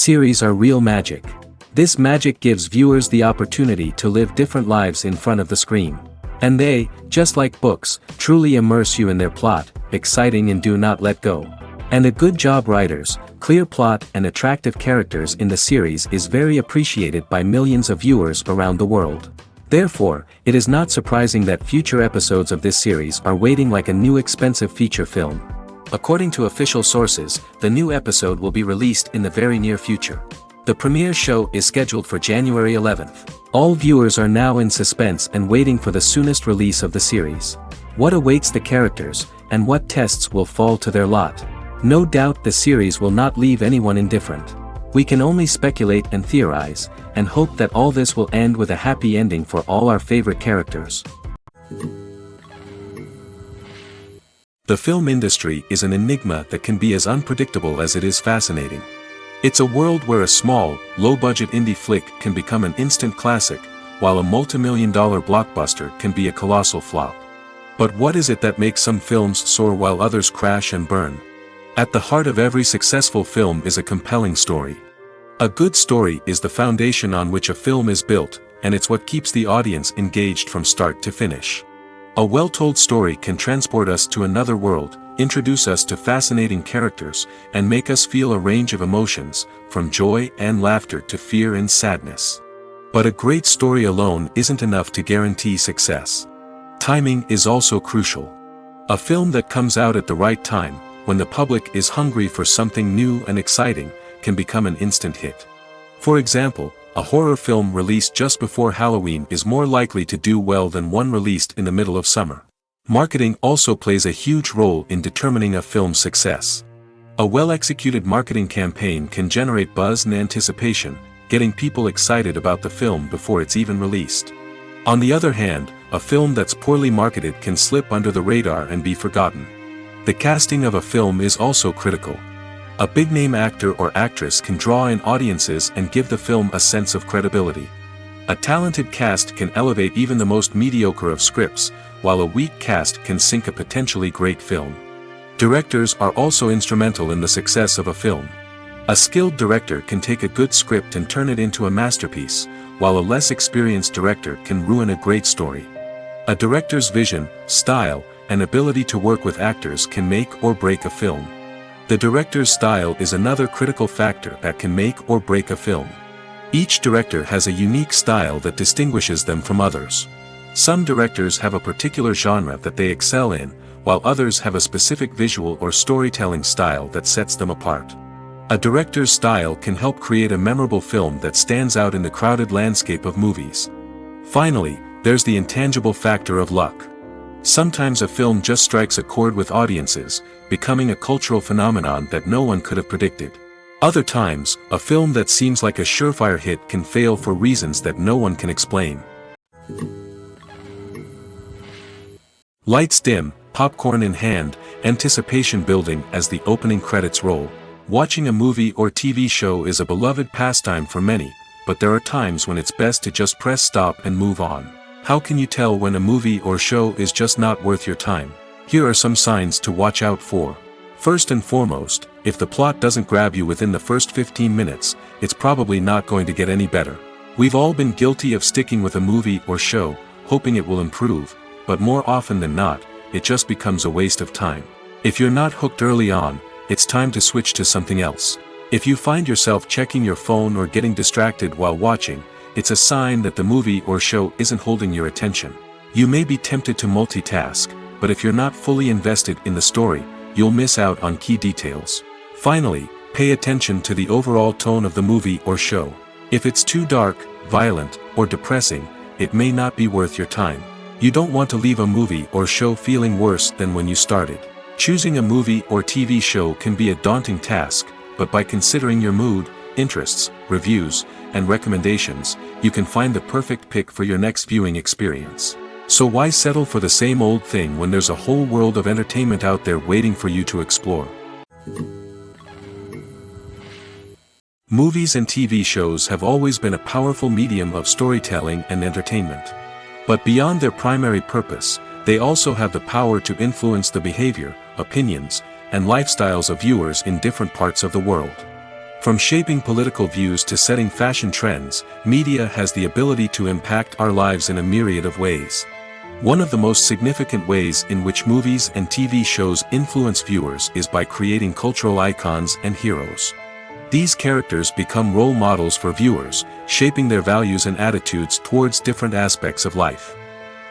Series are real magic. This magic gives viewers the opportunity to live different lives in front of the screen. And they, just like books, truly immerse you in their plot, exciting and do not let go. And a good job writers, clear plot and attractive characters in the series is very appreciated by millions of viewers around the world. Therefore, it is not surprising that future episodes of this series are waiting like a new expensive feature film. According to official sources, the new episode will be released in the very near future. The premiere show is scheduled for January 11th. All viewers are now in suspense and waiting for the soonest release of the series. What awaits the characters, and what tests will fall to their lot? No doubt the series will not leave anyone indifferent. We can only speculate and theorize, and hope that all this will end with a happy ending for all our favorite characters. The film industry is an enigma that can be as unpredictable as it is fascinating. It's a world where a small, low-budget indie flick can become an instant classic, while a multi-million-dollar blockbuster can be a colossal flop. But what is it that makes some films soar while others crash and burn? At the heart of every successful film is a compelling story. A good story is the foundation on which a film is built, and it's what keeps the audience engaged from start to finish. A well-told story can transport us to another world, introduce us to fascinating characters, and make us feel a range of emotions, from joy and laughter to fear and sadness. But a great story alone isn't enough to guarantee success. Timing is also crucial. A film that comes out at the right time, when the public is hungry for something new and exciting, can become an instant hit. For example, a horror film released just before Halloween is more likely to do well than one released in the middle of summer. Marketing also plays a huge role in determining a film's success. A well-executed marketing campaign can generate buzz and anticipation, getting people excited about the film before it's even released. On the other hand, a film that's poorly marketed can slip under the radar and be forgotten. The casting of a film is also critical. A big-name actor or actress can draw in audiences and give the film a sense of credibility. A talented cast can elevate even the most mediocre of scripts, while a weak cast can sink a potentially great film. Directors are also instrumental in the success of a film. A skilled director can take a good script and turn it into a masterpiece, while a less experienced director can ruin a great story. A director's vision, style, and ability to work with actors can make or break a film. The director's style is another critical factor that can make or break a film. Each director has a unique style that distinguishes them from others. Some directors have a particular genre that they excel in, while others have a specific visual or storytelling style that sets them apart. A director's style can help create a memorable film that stands out in the crowded landscape of movies. Finally, there's the intangible factor of luck. Sometimes a film just strikes a chord with audiences, becoming a cultural phenomenon that no one could have predicted. Other times, a film that seems like a surefire hit can fail for reasons that no one can explain. Lights dim, popcorn in hand, anticipation building as the opening credits roll. Watching a movie or TV show is a beloved pastime for many, but there are times when it's best to just press stop and move on. How can you tell when a movie or show is just not worth your time? Here are some signs to watch out for. First and foremost, if the plot doesn't grab you within the first 15 minutes, it's probably not going to get any better. We've all been guilty of sticking with a movie or show, hoping it will improve, but more often than not, it just becomes a waste of time. If you're not hooked early on, it's time to switch to something else. If you find yourself checking your phone or getting distracted while watching, it's a sign that the movie or show isn't holding your attention. You may be tempted to multitask, but if you're not fully invested in the story, you'll miss out on key details. Finally, pay attention to the overall tone of the movie or show. If it's too dark, violent, or depressing, it may not be worth your time. You don't want to leave a movie or show feeling worse than when you started. Choosing a movie or TV show can be a daunting task, but by considering your mood, interests, reviews, and recommendations, you can find the perfect pick for your next viewing experience. So why settle for the same old thing when there's a whole world of entertainment out there waiting for you to explore? Movies and TV shows have always been a powerful medium of storytelling and entertainment. But beyond their primary purpose, they also have the power to influence the behavior, opinions, and lifestyles of viewers in different parts of the world. From shaping political views to setting fashion trends, media has the ability to impact our lives in a myriad of ways. One of the most significant ways in which movies and TV shows influence viewers is by creating cultural icons and heroes. These characters become role models for viewers, shaping their values and attitudes towards different aspects of life.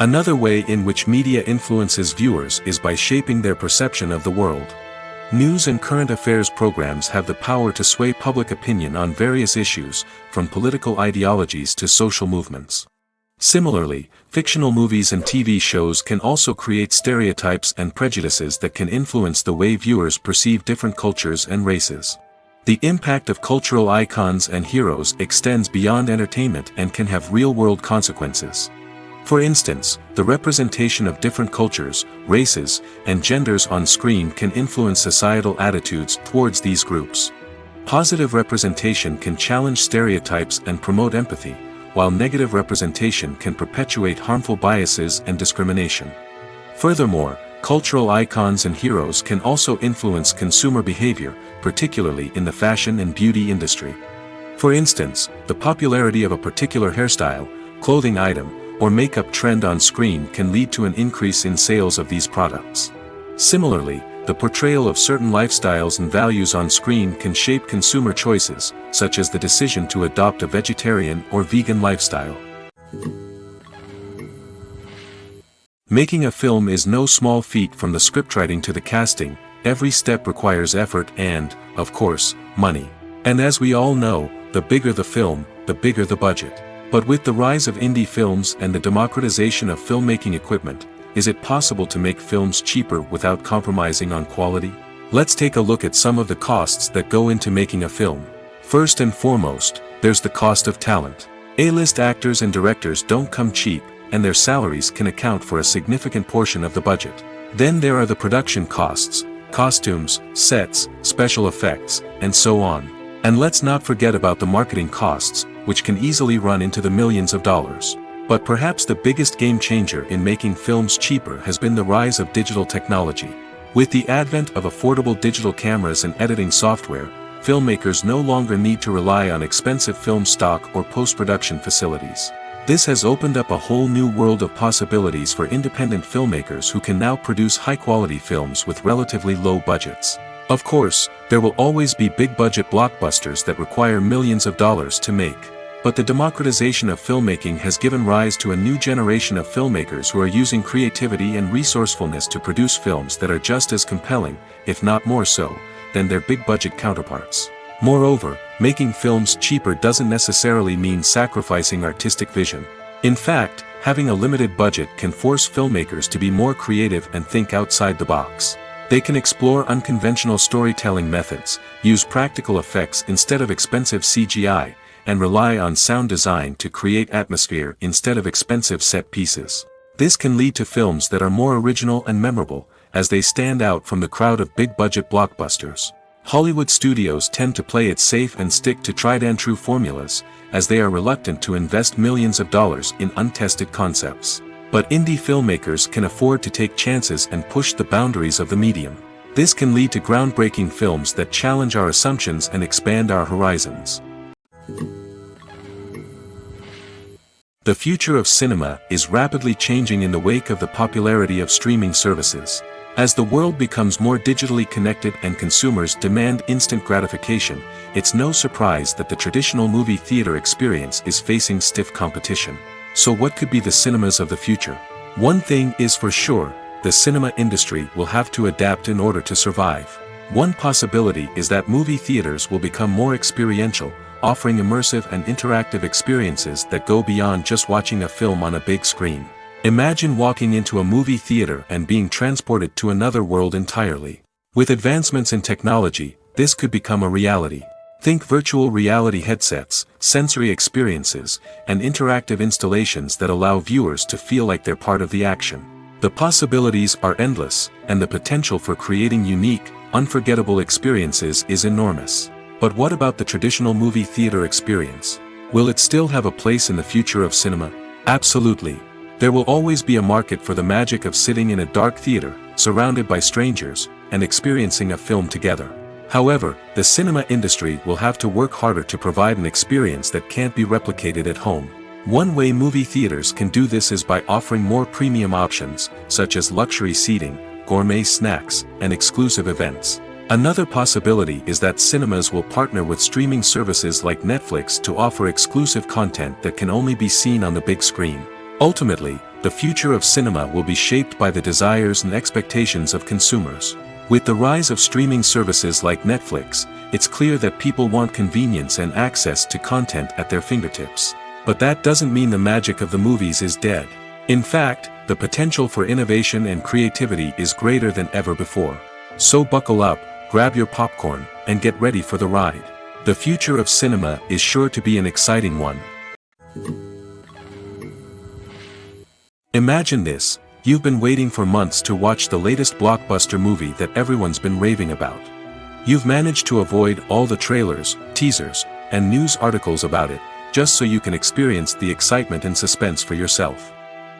Another way in which media influences viewers is by shaping their perception of the world. News and current affairs programs have the power to sway public opinion on various issues, from political ideologies to social movements. Similarly, fictional movies and TV shows can also create stereotypes and prejudices that can influence the way viewers perceive different cultures and races. The impact of cultural icons and heroes extends beyond entertainment and can have real-world consequences. For instance, the representation of different cultures, races, and genders on screen can influence societal attitudes towards these groups. Positive representation can challenge stereotypes and promote empathy, while negative representation can perpetuate harmful biases and discrimination. Furthermore, cultural icons and heroes can also influence consumer behavior, particularly in the fashion and beauty industry. For instance, the popularity of a particular hairstyle, clothing item, or makeup trend on screen can lead to an increase in sales of these products. Similarly, the portrayal of certain lifestyles and values on screen can shape consumer choices, such as the decision to adopt a vegetarian or vegan lifestyle. Making a film is no small feat. From the scriptwriting to the casting, every step requires effort and, of course, money. And as we all know, the bigger the film, the bigger the budget. But with the rise of indie films and the democratization of filmmaking equipment, is it possible to make films cheaper without compromising on quality? Let's take a look at some of the costs that go into making a film. First and foremost, there's the cost of talent. A-list actors and directors don't come cheap, and their salaries can account for a significant portion of the budget. Then there are the production costs, costumes, sets, special effects, and so on. And let's not forget about the marketing costs, which can easily run into the millions of dollars. But perhaps the biggest game changer in making films cheaper has been the rise of digital technology. With the advent of affordable digital cameras and editing software, filmmakers no longer need to rely on expensive film stock or post-production facilities. This has opened up a whole new world of possibilities for independent filmmakers who can now produce high-quality films with relatively low budgets. Of course, there will always be big-budget blockbusters that require millions of dollars to make. But the democratization of filmmaking has given rise to a new generation of filmmakers who are using creativity and resourcefulness to produce films that are just as compelling, if not more so, than their big-budget counterparts. Moreover, making films cheaper doesn't necessarily mean sacrificing artistic vision. In fact, having a limited budget can force filmmakers to be more creative and think outside the box. They can explore unconventional storytelling methods, use practical effects instead of expensive CGI, and rely on sound design to create atmosphere instead of expensive set pieces. This can lead to films that are more original and memorable, as they stand out from the crowd of big-budget blockbusters. Hollywood studios tend to play it safe and stick to tried-and-true formulas, as they are reluctant to invest millions of dollars in untested concepts. But indie filmmakers can afford to take chances and push the boundaries of the medium. This can lead to groundbreaking films that challenge our assumptions and expand our horizons. The future of cinema is rapidly changing in the wake of the popularity of streaming services. As the world becomes more digitally connected and consumers demand instant gratification, it's no surprise that the traditional movie theater experience is facing stiff competition. So what could be the cinemas of the future? One thing is for sure, the cinema industry will have to adapt in order to survive. One possibility is that movie theaters will become more experiential, offering immersive and interactive experiences that go beyond just watching a film on a big screen. Imagine walking into a movie theater and being transported to another world entirely. With advancements in technology, this could become a reality. Think virtual reality headsets, sensory experiences, and interactive installations that allow viewers to feel like they're part of the action. The possibilities are endless, and the potential for creating unique, unforgettable experiences is enormous. But what about the traditional movie theater experience? Will it still have a place in the future of cinema? Absolutely. There will always be a market for the magic of sitting in a dark theater, surrounded by strangers, and experiencing a film together. However, the cinema industry will have to work harder to provide an experience that can't be replicated at home. One way movie theaters can do this is by offering more premium options, such as luxury seating, gourmet snacks, and exclusive events. Another possibility is that cinemas will partner with streaming services like Netflix to offer exclusive content that can only be seen on the big screen. Ultimately, the future of cinema will be shaped by the desires and expectations of consumers. With the rise of streaming services like Netflix, it's clear that people want convenience and access to content at their fingertips. But that doesn't mean the magic of the movies is dead. In fact, the potential for innovation and creativity is greater than ever before. So buckle up, grab your popcorn, and get ready for the ride. The future of cinema is sure to be an exciting one. Imagine this. You've been waiting for months to watch the latest blockbuster movie that everyone's been raving about. You've managed to avoid all the trailers, teasers, and news articles about it, just so you can experience the excitement and suspense for yourself.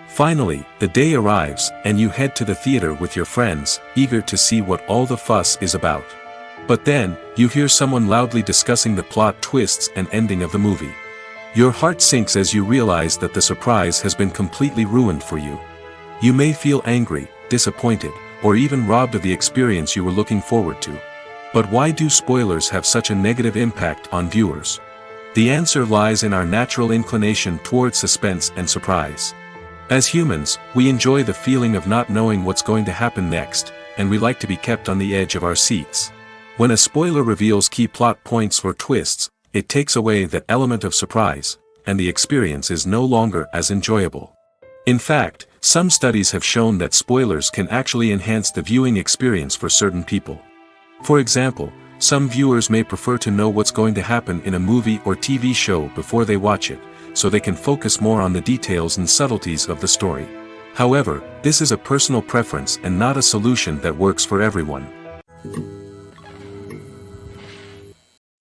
Finally, the day arrives, and you head to the theater with your friends, eager to see what all the fuss is about. But then, you hear someone loudly discussing the plot twists and ending of the movie. Your heart sinks as you realize that the surprise has been completely ruined for you. You may feel angry, disappointed, or even robbed of the experience you were looking forward to. But why do spoilers have such a negative impact on viewers? The answer lies in our natural inclination toward suspense and surprise. As humans, we enjoy the feeling of not knowing what's going to happen next, and we like to be kept on the edge of our seats. When a spoiler reveals key plot points or twists, it takes away that element of surprise, and the experience is no longer as enjoyable. In fact, some studies have shown that spoilers can actually enhance the viewing experience for certain people. For example, some viewers may prefer to know what's going to happen in a movie or TV show before they watch it, so they can focus more on the details and subtleties of the story. However, this is a personal preference and not a solution that works for everyone.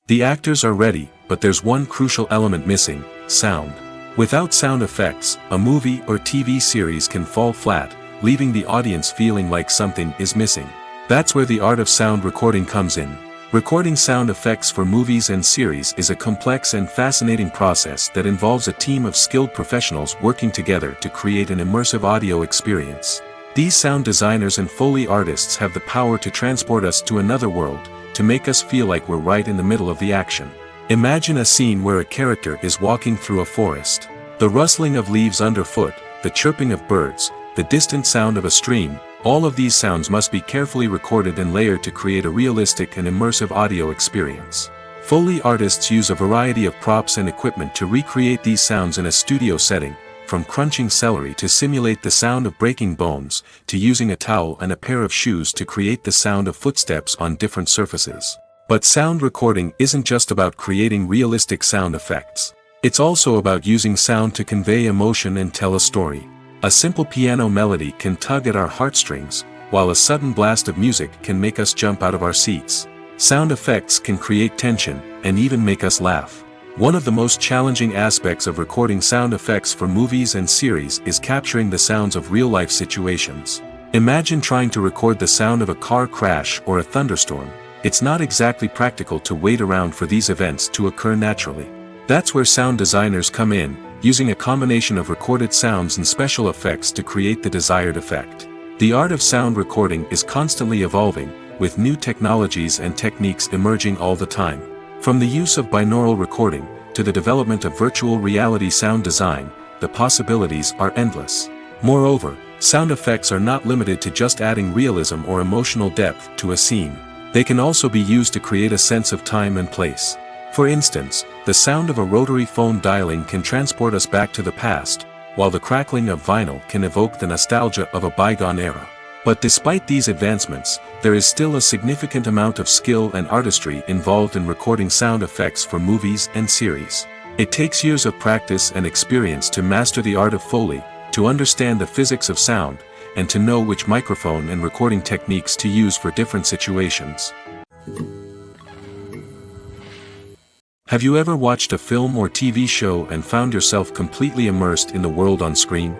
The actors are ready, but there's one crucial element missing: sound. Without sound effects, a movie or TV series can fall flat, leaving the audience feeling like something is missing. That's where the art of sound recording comes in. Recording sound effects for movies and series is a complex and fascinating process that involves a team of skilled professionals working together to create an immersive audio experience. These sound designers and Foley artists have the power to transport us to another world, to make us feel like we're right in the middle of the action. Imagine a scene where a character is walking through a forest. The rustling of leaves underfoot, the chirping of birds, the distant sound of a stream, all of these sounds must be carefully recorded and layered to create a realistic and immersive audio experience. Foley artists use a variety of props and equipment to recreate these sounds in a studio setting, from crunching celery to simulate the sound of breaking bones, to using a towel and a pair of shoes to create the sound of footsteps on different surfaces. But sound recording isn't just about creating realistic sound effects. It's also about using sound to convey emotion and tell a story. A simple piano melody can tug at our heartstrings, while a sudden blast of music can make us jump out of our seats. Sound effects can create tension, and even make us laugh. One of the most challenging aspects of recording sound effects for movies and series is capturing the sounds of real-life situations. Imagine trying to record the sound of a car crash or a thunderstorm. It's not exactly practical to wait around for these events to occur naturally. That's where sound designers come in, using a combination of recorded sounds and special effects to create the desired effect. The art of sound recording is constantly evolving, with new technologies and techniques emerging all the time. From the use of binaural recording, to the development of virtual reality sound design, the possibilities are endless. Moreover, sound effects are not limited to just adding realism or emotional depth to a scene. They can also be used to create a sense of time and place. For instance, the sound of a rotary phone dialing can transport us back to the past, while the crackling of vinyl can evoke the nostalgia of a bygone era. But despite these advancements, there is still a significant amount of skill and artistry involved in recording sound effects for movies and series. It takes years of practice and experience to master the art of Foley, to understand the physics of sound, and to know which microphone and recording techniques to use for different situations. Have you ever watched a film or TV show and found yourself completely immersed in the world on screen?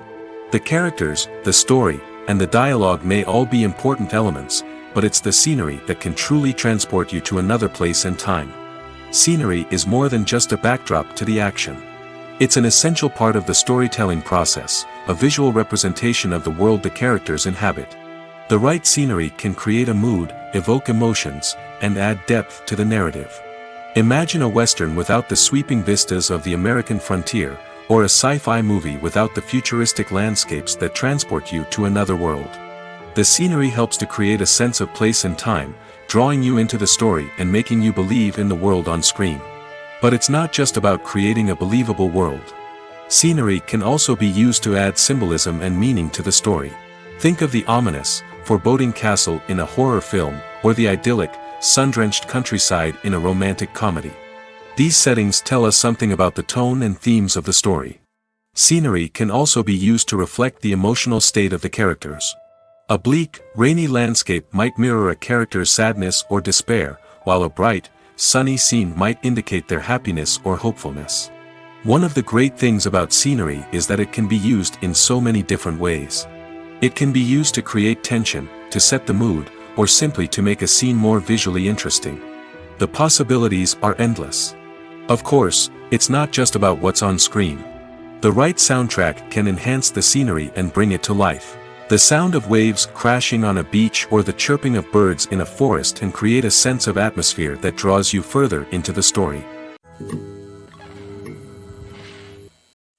The characters, the story, and the dialogue may all be important elements, but it's the scenery that can truly transport you to another place and time. Scenery is more than just a backdrop to the action. It's an essential part of the storytelling process, a visual representation of the world the characters inhabit. The right scenery can create a mood, evoke emotions, and add depth to the narrative. Imagine a Western without the sweeping vistas of the American frontier, or a sci-fi movie without the futuristic landscapes that transport you to another world. The scenery helps to create a sense of place and time, drawing you into the story and making you believe in the world on screen. But it's not just about creating a believable world. Scenery can also be used to add symbolism and meaning to the story. Think of the ominous, foreboding castle in a horror film, or the idyllic, sun-drenched countryside in a romantic comedy. These settings tell us something about the tone and themes of the story. Scenery can also be used to reflect the emotional state of the characters. A bleak, rainy landscape might mirror a character's sadness or despair, while a bright, sunny scene might indicate their happiness or hopefulness. One of the great things about scenery is that it can be used in so many different ways. It can be used to create tension, to set the mood, or simply to make a scene more visually interesting. The possibilities are endless. Of course, it's not just about what's on screen. The right soundtrack can enhance the scenery and bring it to life. The sound of waves crashing on a beach or the chirping of birds in a forest can create a sense of atmosphere that draws you further into the story.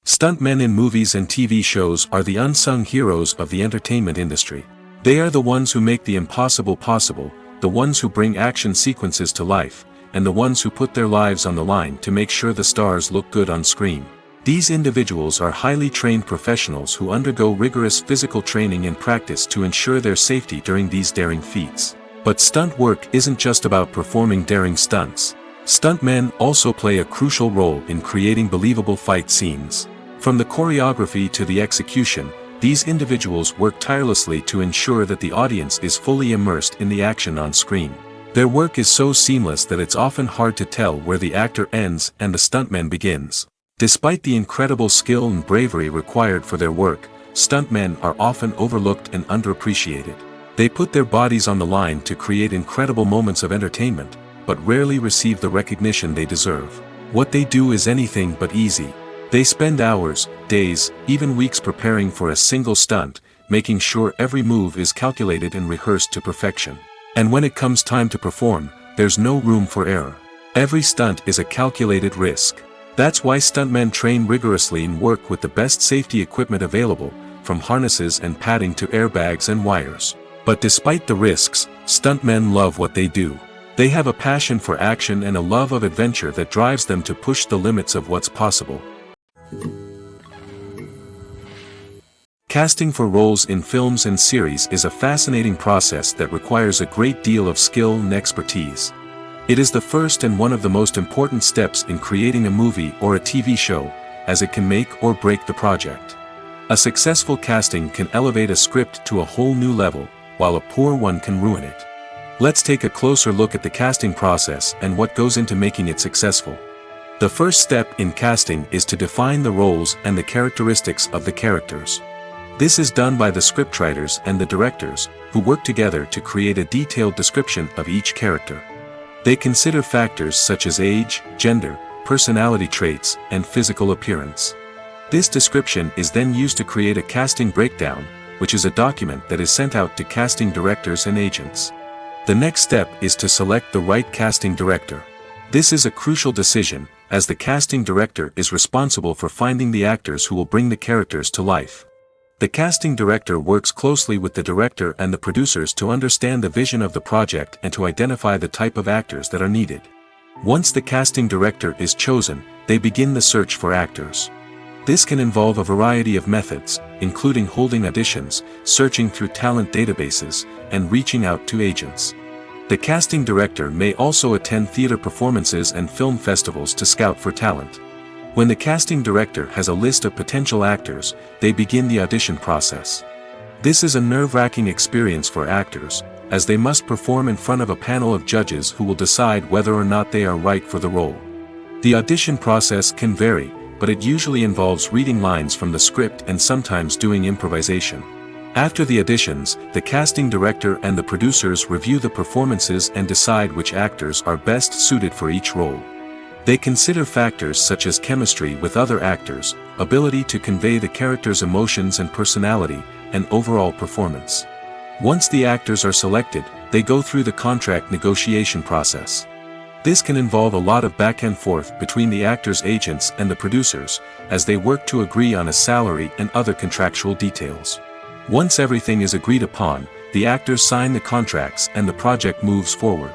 Stuntmen in movies and TV shows are the unsung heroes of the entertainment industry. They are the ones who make the impossible possible, the ones who bring action sequences to life, and the ones who put their lives on the line to make sure the stars look good on screen. These individuals are highly trained professionals who undergo rigorous physical training and practice to ensure their safety during these daring feats. But stunt work isn't just about performing daring stunts. Stuntmen also play a crucial role in creating believable fight scenes. From the choreography to the execution, these individuals work tirelessly to ensure that the audience is fully immersed in the action on screen. Their work is so seamless that it's often hard to tell where the actor ends and the stuntman begins. Despite the incredible skill and bravery required for their work, stuntmen are often overlooked and underappreciated. They put their bodies on the line to create incredible moments of entertainment, but rarely receive the recognition they deserve. What they do is anything but easy. They spend hours, days, even weeks preparing for a single stunt, making sure every move is calculated and rehearsed to perfection. And when it comes time to perform, there's no room for error. Every stunt is a calculated risk. That's why stuntmen train rigorously and work with the best safety equipment available, from harnesses and padding to airbags and wires. But despite the risks, stuntmen love what they do. They have a passion for action and a love of adventure that drives them to push the limits of what's possible. Casting for roles in films and series is a fascinating process that requires a great deal of skill and expertise. It is the first and one of the most important steps in creating a movie or a TV show, as it can make or break the project. A successful casting can elevate a script to a whole new level, while a poor one can ruin it. Let's take a closer look at the casting process and what goes into making it successful. The first step in casting is to define the roles and the characteristics of the characters. This is done by the scriptwriters and the directors, who work together to create a detailed description of each character. They consider factors such as age, gender, personality traits, and physical appearance. This description is then used to create a casting breakdown, which is a document that is sent out to casting directors and agents. The next step is to select the right casting director. This is a crucial decision, as the casting director is responsible for finding the actors who will bring the characters to life. The casting director works closely with the director and the producers to understand the vision of the project and to identify the type of actors that are needed. Once the casting director is chosen, they begin the search for actors. This can involve a variety of methods, including holding auditions, searching through talent databases, and reaching out to agents. The casting director may also attend theater performances and film festivals to scout for talent. When the casting director has a list of potential actors, they begin the audition process. This is a nerve-wracking experience for actors, as they must perform in front of a panel of judges who will decide whether or not they are right for the role. The audition process can vary, but it usually involves reading lines from the script and sometimes doing improvisation. After the auditions, the casting director and the producers review the performances and decide which actors are best suited for each role. They consider factors such as chemistry with other actors, ability to convey the character's emotions and personality, and overall performance. Once the actors are selected, they go through the contract negotiation process. This can involve a lot of back and forth between the actors' agents and the producers, as they work to agree on a salary and other contractual details. Once everything is agreed upon, the actors sign the contracts and the project moves forward.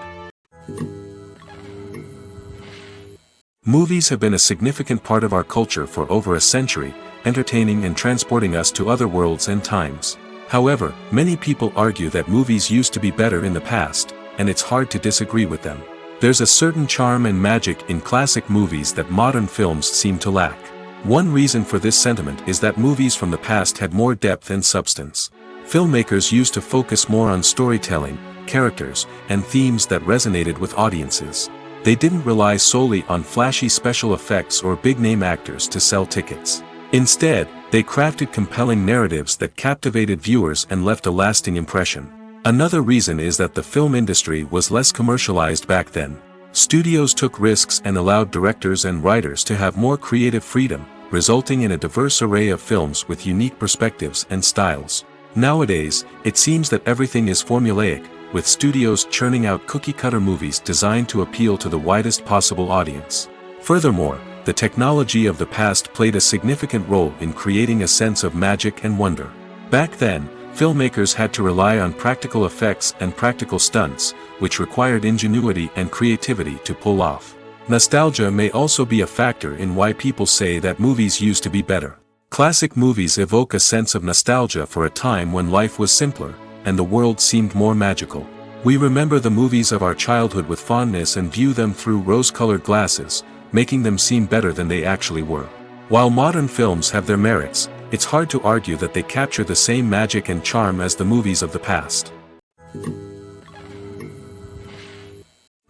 Movies have been a significant part of our culture for over a century, entertaining and transporting us to other worlds and times. However, many people argue that movies used to be better in the past, and it's hard to disagree with them. There's a certain charm and magic in classic movies that modern films seem to lack. One reason for this sentiment is that movies from the past had more depth and substance. Filmmakers used to focus more on storytelling, characters, and themes that resonated with audiences. They didn't rely solely on flashy special effects or big-name actors to sell tickets. Instead, they crafted compelling narratives that captivated viewers and left a lasting impression. Another reason is that the film industry was less commercialized back then. Studios took risks and allowed directors and writers to have more creative freedom, resulting in a diverse array of films with unique perspectives and styles. Nowadays, it seems that everything is formulaic, with studios churning out cookie-cutter movies designed to appeal to the widest possible audience. Furthermore, the technology of the past played a significant role in creating a sense of magic and wonder. Back then, filmmakers had to rely on practical effects and practical stunts, which required ingenuity and creativity to pull off. Nostalgia may also be a factor in why people say that movies used to be better. Classic movies evoke a sense of nostalgia for a time when life was simpler, and the world seemed more magical. We remember the movies of our childhood with fondness and view them through rose-colored glasses, making them seem better than they actually were. While modern films have their merits, it's hard to argue that they capture the same magic and charm as the movies of the past.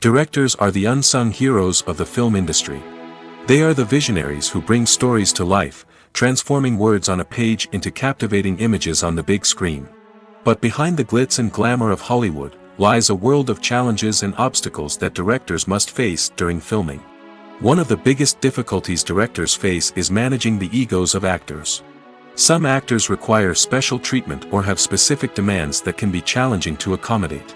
Directors are the unsung heroes of the film industry. They are the visionaries who bring stories to life, transforming words on a page into captivating images on the big screen. But behind the glitz and glamour of Hollywood, lies a world of challenges and obstacles that directors must face during filming. One of the biggest difficulties directors face is managing the egos of actors. Some actors require special treatment or have specific demands that can be challenging to accommodate.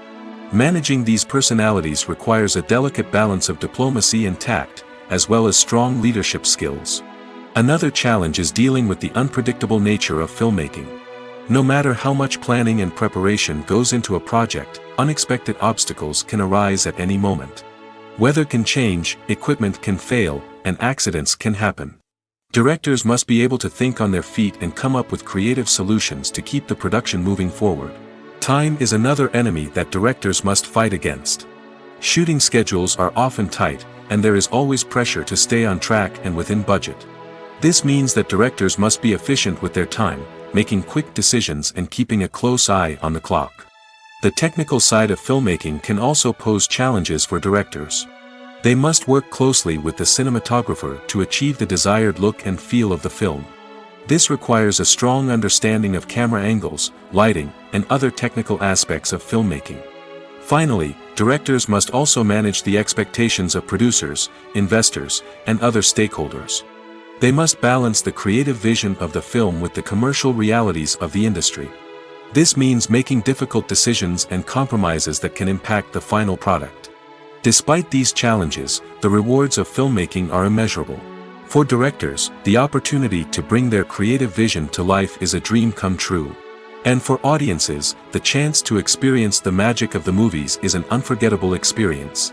Managing these personalities requires a delicate balance of diplomacy and tact, as well as strong leadership skills. Another challenge is dealing with the unpredictable nature of filmmaking. No matter how much planning and preparation goes into a project, unexpected obstacles can arise at any moment. Weather can change, equipment can fail, and accidents can happen. Directors must be able to think on their feet and come up with creative solutions to keep the production moving forward. Time is another enemy that directors must fight against. Shooting schedules are often tight, and there is always pressure to stay on track and within budget. This means that directors must be efficient with their time, making quick decisions and keeping a close eye on the clock. The technical side of filmmaking can also pose challenges for directors. They must work closely with the cinematographer to achieve the desired look and feel of the film. This requires a strong understanding of camera angles, lighting, and other technical aspects of filmmaking. Finally, directors must also manage the expectations of producers, investors, and other stakeholders. They must balance the creative vision of the film with the commercial realities of the industry. This means making difficult decisions and compromises that can impact the final product. Despite these challenges, the rewards of filmmaking are immeasurable. For directors, the opportunity to bring their creative vision to life is a dream come true. And for audiences, the chance to experience the magic of the movies is an unforgettable experience.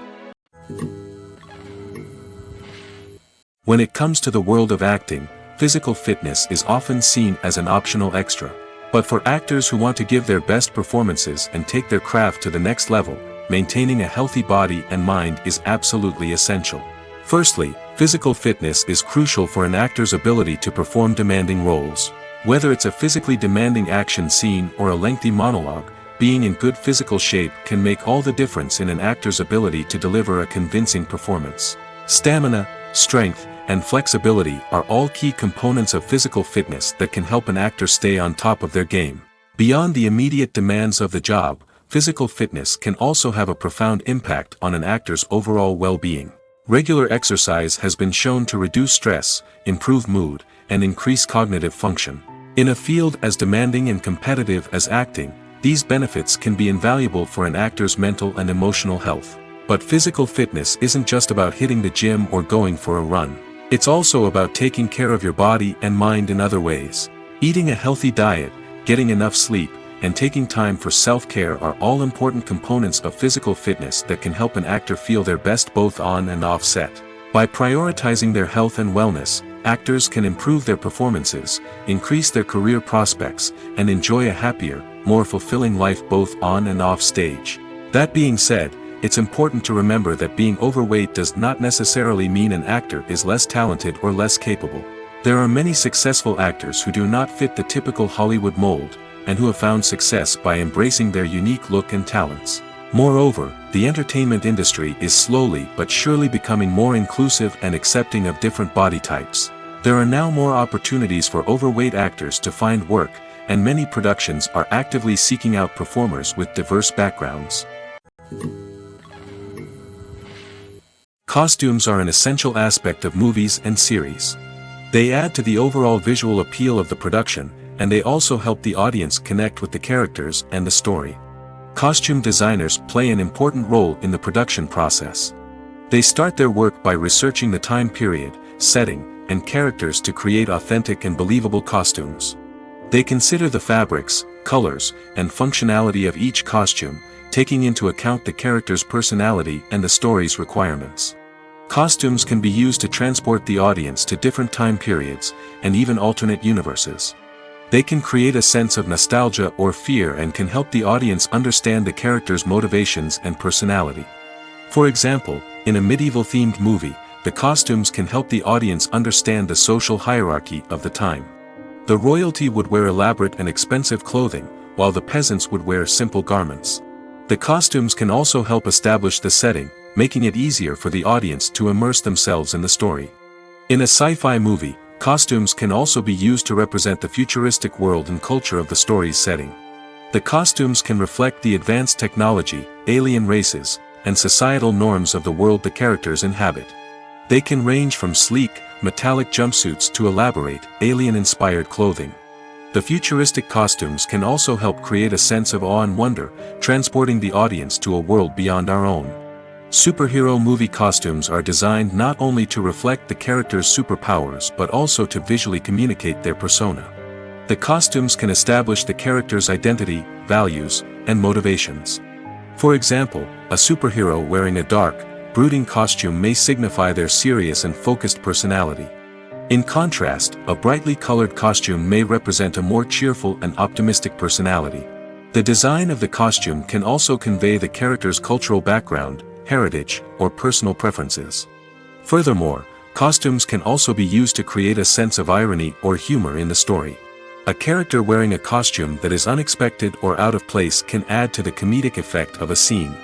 When it comes to the world of acting, physical fitness is often seen as an optional extra. But for actors who want to give their best performances and take their craft to the next level, maintaining a healthy body and mind is absolutely essential. Firstly, physical fitness is crucial for an actor's ability to perform demanding roles. Whether it's a physically demanding action scene or a lengthy monologue, being in good physical shape can make all the difference in an actor's ability to deliver a convincing performance. Stamina, strength, and flexibility are all key components of physical fitness that can help an actor stay on top of their game. Beyond the immediate demands of the job, physical fitness can also have a profound impact on an actor's overall well-being. Regular exercise has been shown to reduce stress, improve mood, and increase cognitive function. In a field as demanding and competitive as acting, these benefits can be invaluable for an actor's mental and emotional health. But physical fitness isn't just about hitting the gym or going for a run. It's also about taking care of your body and mind in other ways. Eating a healthy diet, getting enough sleep, and taking time for self-care are all important components of physical fitness that can help an actor feel their best both on and off set. By prioritizing their health and wellness, actors can improve their performances, increase their career prospects, and enjoy a happier, more fulfilling life both on and off stage. That being said, it's important to remember that being overweight does not necessarily mean an actor is less talented or less capable. There are many successful actors who do not fit the typical Hollywood mold, and who have found success by embracing their unique look and talents. Moreover, the entertainment industry is slowly but surely becoming more inclusive and accepting of different body types. There are now more opportunities for overweight actors to find work, and many productions are actively seeking out performers with diverse backgrounds. Costumes are an essential aspect of movies and series. They add to the overall visual appeal of the production, and they also help the audience connect with the characters and the story. Costume designers play an important role in the production process. They start their work by researching the time period, setting, and characters to create authentic and believable costumes. They consider the fabrics, colors, and functionality of each costume, taking into account the character's personality and the story's requirements. Costumes can be used to transport the audience to different time periods, and even alternate universes. They can create a sense of nostalgia or fear and can help the audience understand the character's motivations and personality. For example, in a medieval-themed movie, the costumes can help the audience understand the social hierarchy of the time. The royalty would wear elaborate and expensive clothing, while the peasants would wear simple garments. The costumes can also help establish the setting, making it easier for the audience to immerse themselves in the story. In a sci-fi movie, costumes can also be used to represent the futuristic world and culture of the story's setting. The costumes can reflect the advanced technology, alien races, and societal norms of the world the characters inhabit. They can range from sleek, metallic jumpsuits to elaborate, alien-inspired clothing. The futuristic costumes can also help create a sense of awe and wonder, transporting the audience to a world beyond our own. Superhero movie costumes are designed not only to reflect the character's superpowers but also to visually communicate their persona. The costumes can establish the character's identity, values, and motivations. For example, a superhero wearing a dark, brooding costume may signify their serious and focused personality. In contrast, a brightly colored costume may represent a more cheerful and optimistic personality. The design of the costume can also convey the character's cultural background, heritage, or personal preferences. Furthermore, costumes can also be used to create a sense of irony or humor in the story. A character wearing a costume that is unexpected or out of place can add to the comedic effect of a scene.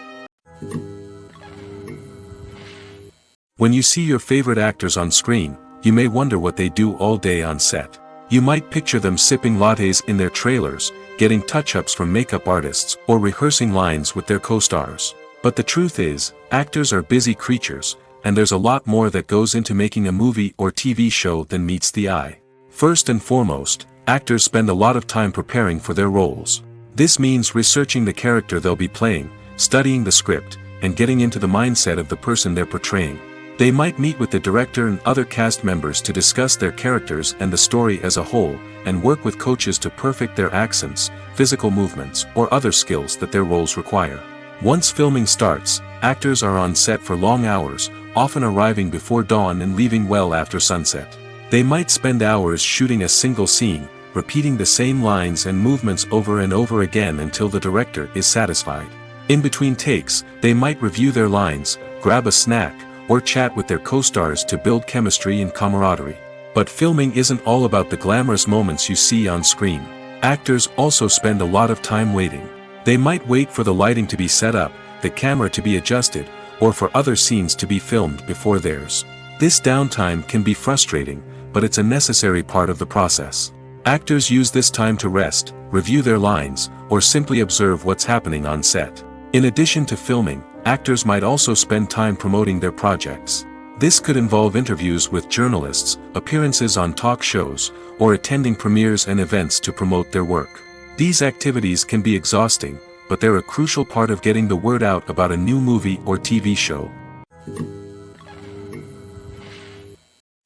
When you see your favorite actors on screen, you may wonder what they do all day on set. You might picture them sipping lattes in their trailers, getting touch-ups from makeup artists, or rehearsing lines with their co-stars. But the truth is, actors are busy creatures, and there's a lot more that goes into making a movie or TV show than meets the eye. First and foremost, actors spend a lot of time preparing for their roles. This means researching the character they'll be playing, studying the script, and getting into the mindset of the person they're portraying. They might meet with the director and other cast members to discuss their characters and the story as a whole, and work with coaches to perfect their accents, physical movements, or other skills that their roles require. Once filming starts, actors are on set for long hours, often arriving before dawn and leaving well after sunset. They might spend hours shooting a single scene, repeating the same lines and movements over and over again until the director is satisfied. In between takes, they might review their lines, grab a snack, or chat with their co-stars to build chemistry and camaraderie. But filming isn't all about the glamorous moments you see on screen. Actors also spend a lot of time waiting. They might wait for the lighting to be set up, the camera to be adjusted, or for other scenes to be filmed before theirs. This downtime can be frustrating, but it's a necessary part of the process. Actors use this time to rest, review their lines, or simply observe what's happening on set. In addition to filming, actors might also spend time promoting their projects. This could involve interviews with journalists, appearances on talk shows, or attending premieres and events to promote their work. These activities can be exhausting, but they're a crucial part of getting the word out about a new movie or TV show.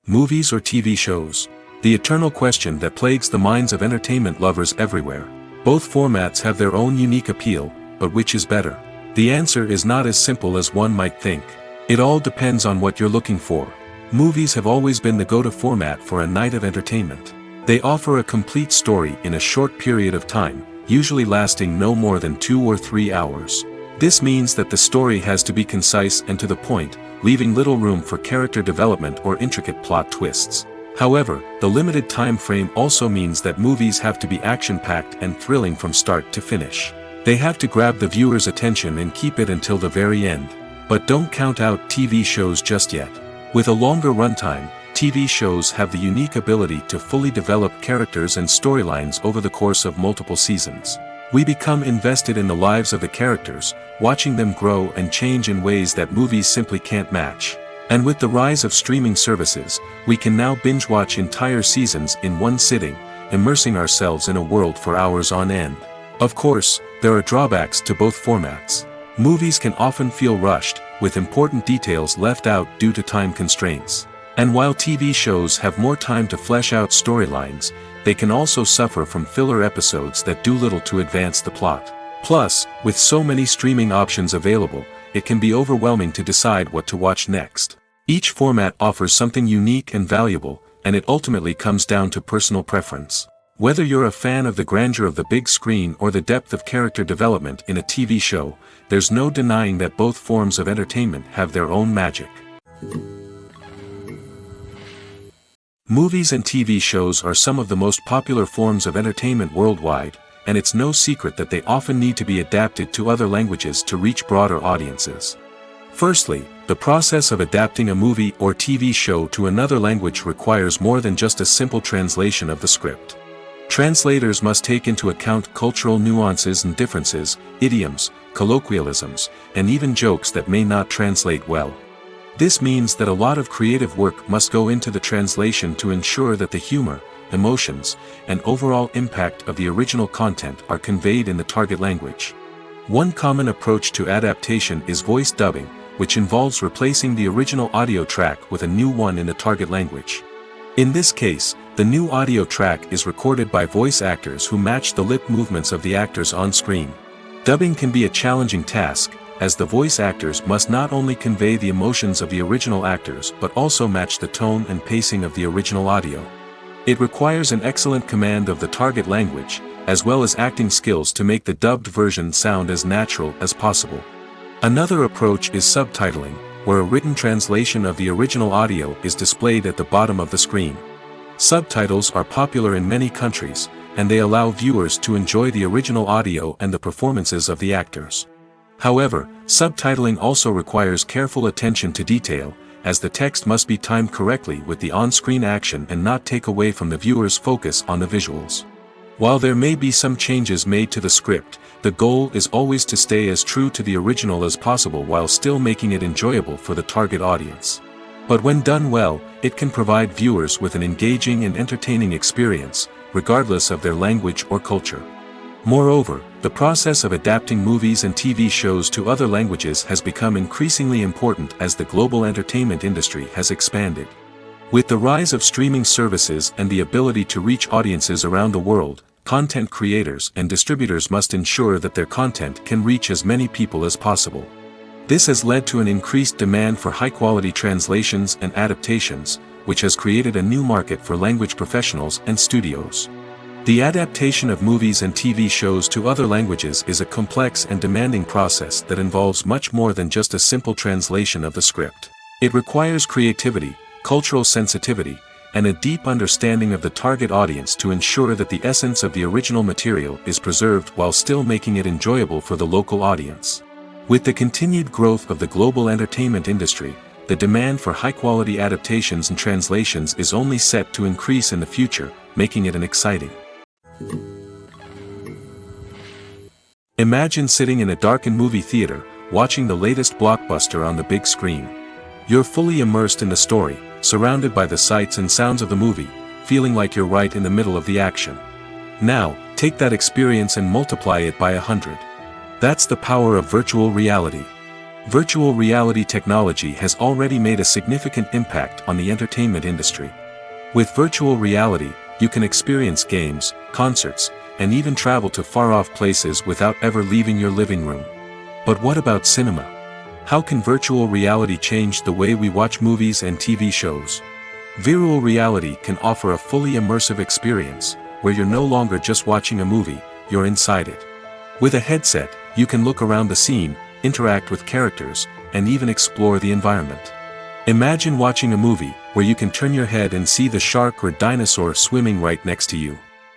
Movies or TV shows? The eternal question that plagues the minds of entertainment lovers everywhere. Both formats have their own unique appeal, but which is better? The answer is not as simple as one might think. It all depends on what you're looking for. Movies have always been the go-to format for a night of entertainment. They offer a complete story in a short period of time, usually lasting no more than 2 or 3 hours. This means that the story has to be concise and to the point, leaving little room for character development or intricate plot twists. However, the limited time frame also means that movies have to be action-packed and thrilling from start to finish. They have to grab the viewer's attention and keep it until the very end. But don't count out TV shows just yet. With a longer runtime, TV shows have the unique ability to fully develop characters and storylines over the course of multiple seasons. We become invested in the lives of the characters, watching them grow and change in ways that movies simply can't match. And with the rise of streaming services, we can now binge-watch entire seasons in one sitting, immersing ourselves in a world for hours on end. Of course, there are drawbacks to both formats. Movies can often feel rushed, with important details left out due to time constraints. And while TV shows have more time to flesh out storylines, they can also suffer from filler episodes that do little to advance the plot. Plus, with so many streaming options available, it can be overwhelming to decide what to watch next. Each format offers something unique and valuable, and it ultimately comes down to personal preference. Whether you're a fan of the grandeur of the big screen or the depth of character development in a TV show, there's no denying that both forms of entertainment have their own magic. Movies and TV shows are some of the most popular forms of entertainment worldwide, and it's no secret that they often need to be adapted to other languages to reach broader audiences. Firstly, the process of adapting a movie or TV show to another language requires more than just a simple translation of the script. Translators must take into account cultural nuances and differences, idioms, colloquialisms, and even jokes that may not translate well. This means that a lot of creative work must go into the translation to ensure that the humor, emotions, and overall impact of the original content are conveyed in the target language. One common approach to adaptation is voice dubbing, which involves replacing the original audio track with a new one in the target language. In this case, the new audio track is recorded by voice actors who match the lip movements of the actors on screen. Dubbing can be a challenging task, as the voice actors must not only convey the emotions of the original actors but also match the tone and pacing of the original audio. It requires an excellent command of the target language, as well as acting skills to make the dubbed version sound as natural as possible. Another approach is subtitling, where a written translation of the original audio is displayed at the bottom of the screen. Subtitles are popular in many countries, and they allow viewers to enjoy the original audio and the performances of the actors. However, subtitling also requires careful attention to detail, as the text must be timed correctly with the on-screen action and not take away from the viewer's focus on the visuals. While there may be some changes made to the script, the goal is always to stay as true to the original as possible while still making it enjoyable for the target audience. But when done well, it can provide viewers with an engaging and entertaining experience, regardless of their language or culture. Moreover, the process of adapting movies and TV shows to other languages has become increasingly important as the global entertainment industry has expanded. With the rise of streaming services and the ability to reach audiences around the world, content creators and distributors must ensure that their content can reach as many people as possible. This has led to an increased demand for high-quality translations and adaptations, which has created a new market for language professionals and studios. The adaptation of movies and TV shows to other languages is a complex and demanding process that involves much more than just a simple translation of the script. It requires creativity, cultural sensitivity, and a deep understanding of the target audience to ensure that the essence of the original material is preserved while still making it enjoyable for the local audience. With the continued growth of the global entertainment industry, the demand for high-quality adaptations and translations is only set to increase in the future, making it an exciting. Imagine sitting in a darkened movie theater, watching the latest blockbuster on the big screen. You're fully immersed in the story, surrounded by the sights and sounds of the movie, feeling like you're right in the middle of the action. Now, take that experience and multiply it by 100. That's the power of virtual reality. Virtual reality technology has already made a significant impact on the entertainment industry. With virtual reality, you can experience games, concerts, and even travel to far-off places without ever leaving your living room. But what about cinema? How can virtual reality change the way we watch movies and TV shows? Virtual reality can offer a fully immersive experience, where you're no longer just watching a movie, you're inside it. With a headset, you can look around the scene, interact with characters, and even explore the environment. Imagine watching a movie where you can turn your head and see the shark or dinosaur swimming right next to you.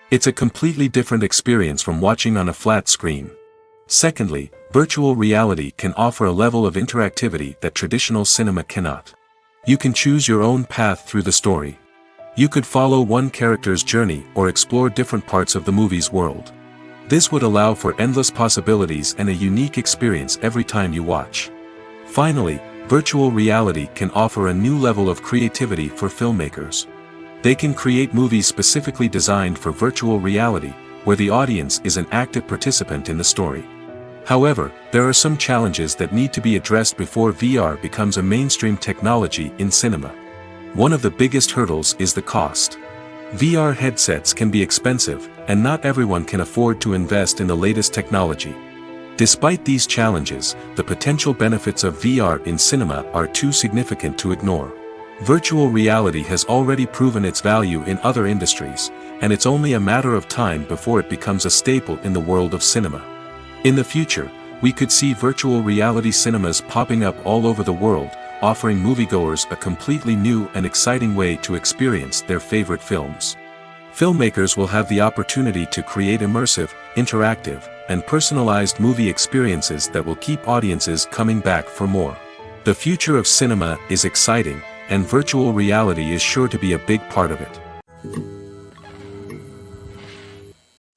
It's a completely different experience from watching on a flat screen. Secondly, virtual reality can offer a level of interactivity that traditional cinema cannot. You can choose your own path through the story. You could follow one character's journey or explore different parts of the movie's world. This would allow for endless possibilities and a unique experience every time you watch. Finally, virtual reality can offer a new level of creativity for filmmakers. They can create movies specifically designed for virtual reality, where the audience is an active participant in the story. However, there are some challenges that need to be addressed before VR becomes a mainstream technology in cinema. One of the biggest hurdles is the cost. VR headsets can be expensive, and not everyone can afford to invest in the latest technology. Despite these challenges, the potential benefits of VR in cinema are too significant to ignore. Virtual reality has already proven its value in other industries, and it's only a matter of time before it becomes a staple in the world of cinema. In the future, we could see virtual reality cinemas popping up all over the world, offering moviegoers a completely new and exciting way to experience their favorite films. Filmmakers will have the opportunity to create immersive, interactive, and personalized movie experiences that will keep audiences coming back for more. The future of cinema is exciting, and virtual reality is sure to be a big part of it.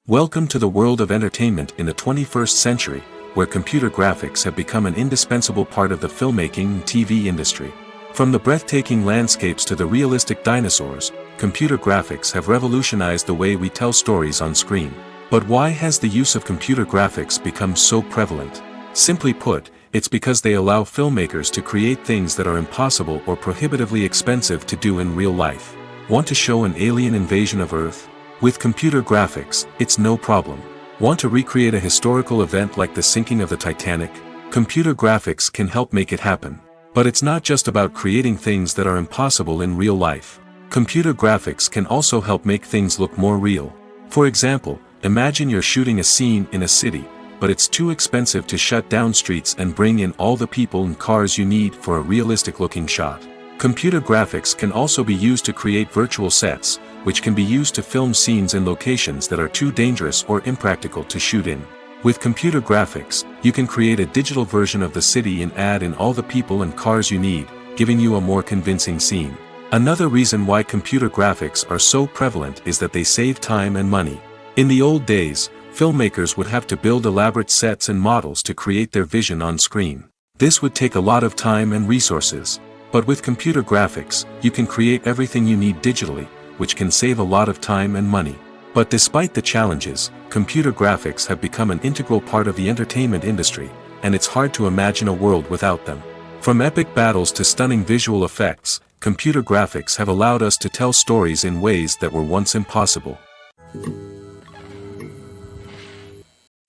Welcome to the world of entertainment in the 21st century, where computer graphics have become an indispensable part of the filmmaking and TV industry. From the breathtaking landscapes to the realistic dinosaurs, computer graphics have revolutionized the way we tell stories on screen. But why has the use of computer graphics become so prevalent? Simply put, it's because they allow filmmakers to create things that are impossible or prohibitively expensive to do in real life. Want to show an alien invasion of Earth? With computer graphics, it's no problem. Want to recreate a historical event like the sinking of the Titanic? Computer graphics can help make it happen. But it's not just about creating things that are impossible in real life. Computer graphics can also help make things look more real. For example, imagine you're shooting a scene in a city, but it's too expensive to shut down streets and bring in all the people and cars you need for a realistic-looking shot. Computer graphics can also be used to create virtual sets, which can be used to film scenes in locations that are too dangerous or impractical to shoot in. With computer graphics, you can create a digital version of the city and add in all the people and cars you need, giving you a more convincing scene. Another reason why computer graphics are so prevalent is that they save time and money. In the old days, filmmakers would have to build elaborate sets and models to create their vision on screen. This would take a lot of time and resources. But with computer graphics, you can create everything you need digitally, which can save a lot of time and money. But despite the challenges, computer graphics have become an integral part of the entertainment industry, and it's hard to imagine a world without them. From epic battles to stunning visual effects, computer graphics have allowed us to tell stories in ways that were once impossible.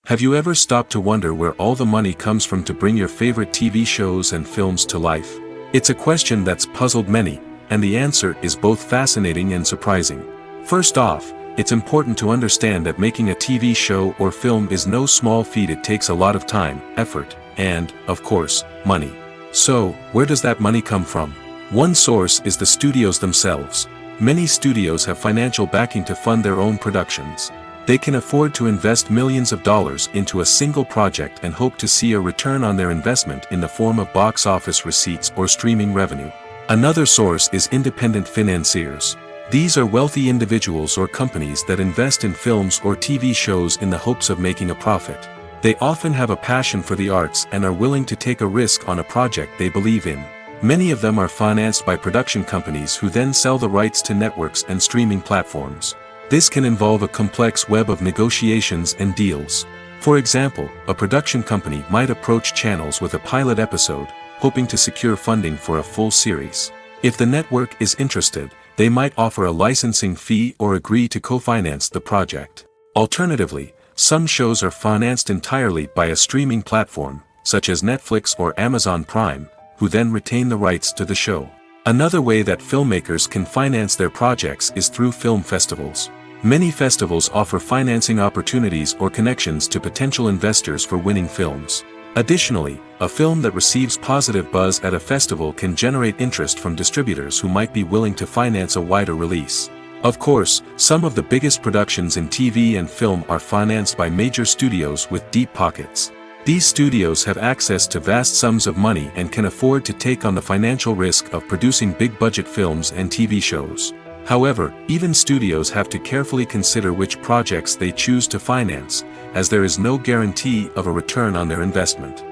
Have you ever stopped to wonder where all the money comes from to bring your favorite TV shows and films to life? It's a question that's puzzled many, and the answer is both fascinating and surprising. First off, it's important to understand that making a TV show or film is no small feat. It takes a lot of time, effort, and, of course, money. So, where does that money come from? One source is the studios themselves. Many studios have financial backing to fund their own productions. They can afford to invest millions of dollars into a single project and hope to see a return on their investment in the form of box office receipts or streaming revenue. Another source is independent financiers. These are wealthy individuals or companies that invest in films or TV shows in the hopes of making a profit. They often have a passion for the arts and are willing to take a risk on a project they believe in. Many of them are financed by production companies who then sell the rights to networks and streaming platforms. This can involve a complex web of negotiations and deals. For example, a production company might approach channels with a pilot episode, hoping to secure funding for a full series. If the network is interested, they might offer a licensing fee or agree to co-finance the project. Alternatively, some shows are financed entirely by a streaming platform, such as Netflix or Amazon Prime, who then retain the rights to the show. Another way that filmmakers can finance their projects is through film festivals. Many festivals offer financing opportunities or connections to potential investors for winning films. Additionally, a film that receives positive buzz at a festival can generate interest from distributors who might be willing to finance a wider release. Of course, some of the biggest productions in TV and film are financed by major studios with deep pockets. These studios have access to vast sums of money and can afford to take on the financial risk of producing big-budget films and TV shows. However, even studios have to carefully consider which projects they choose to finance, as there is no guarantee of a return on their investment.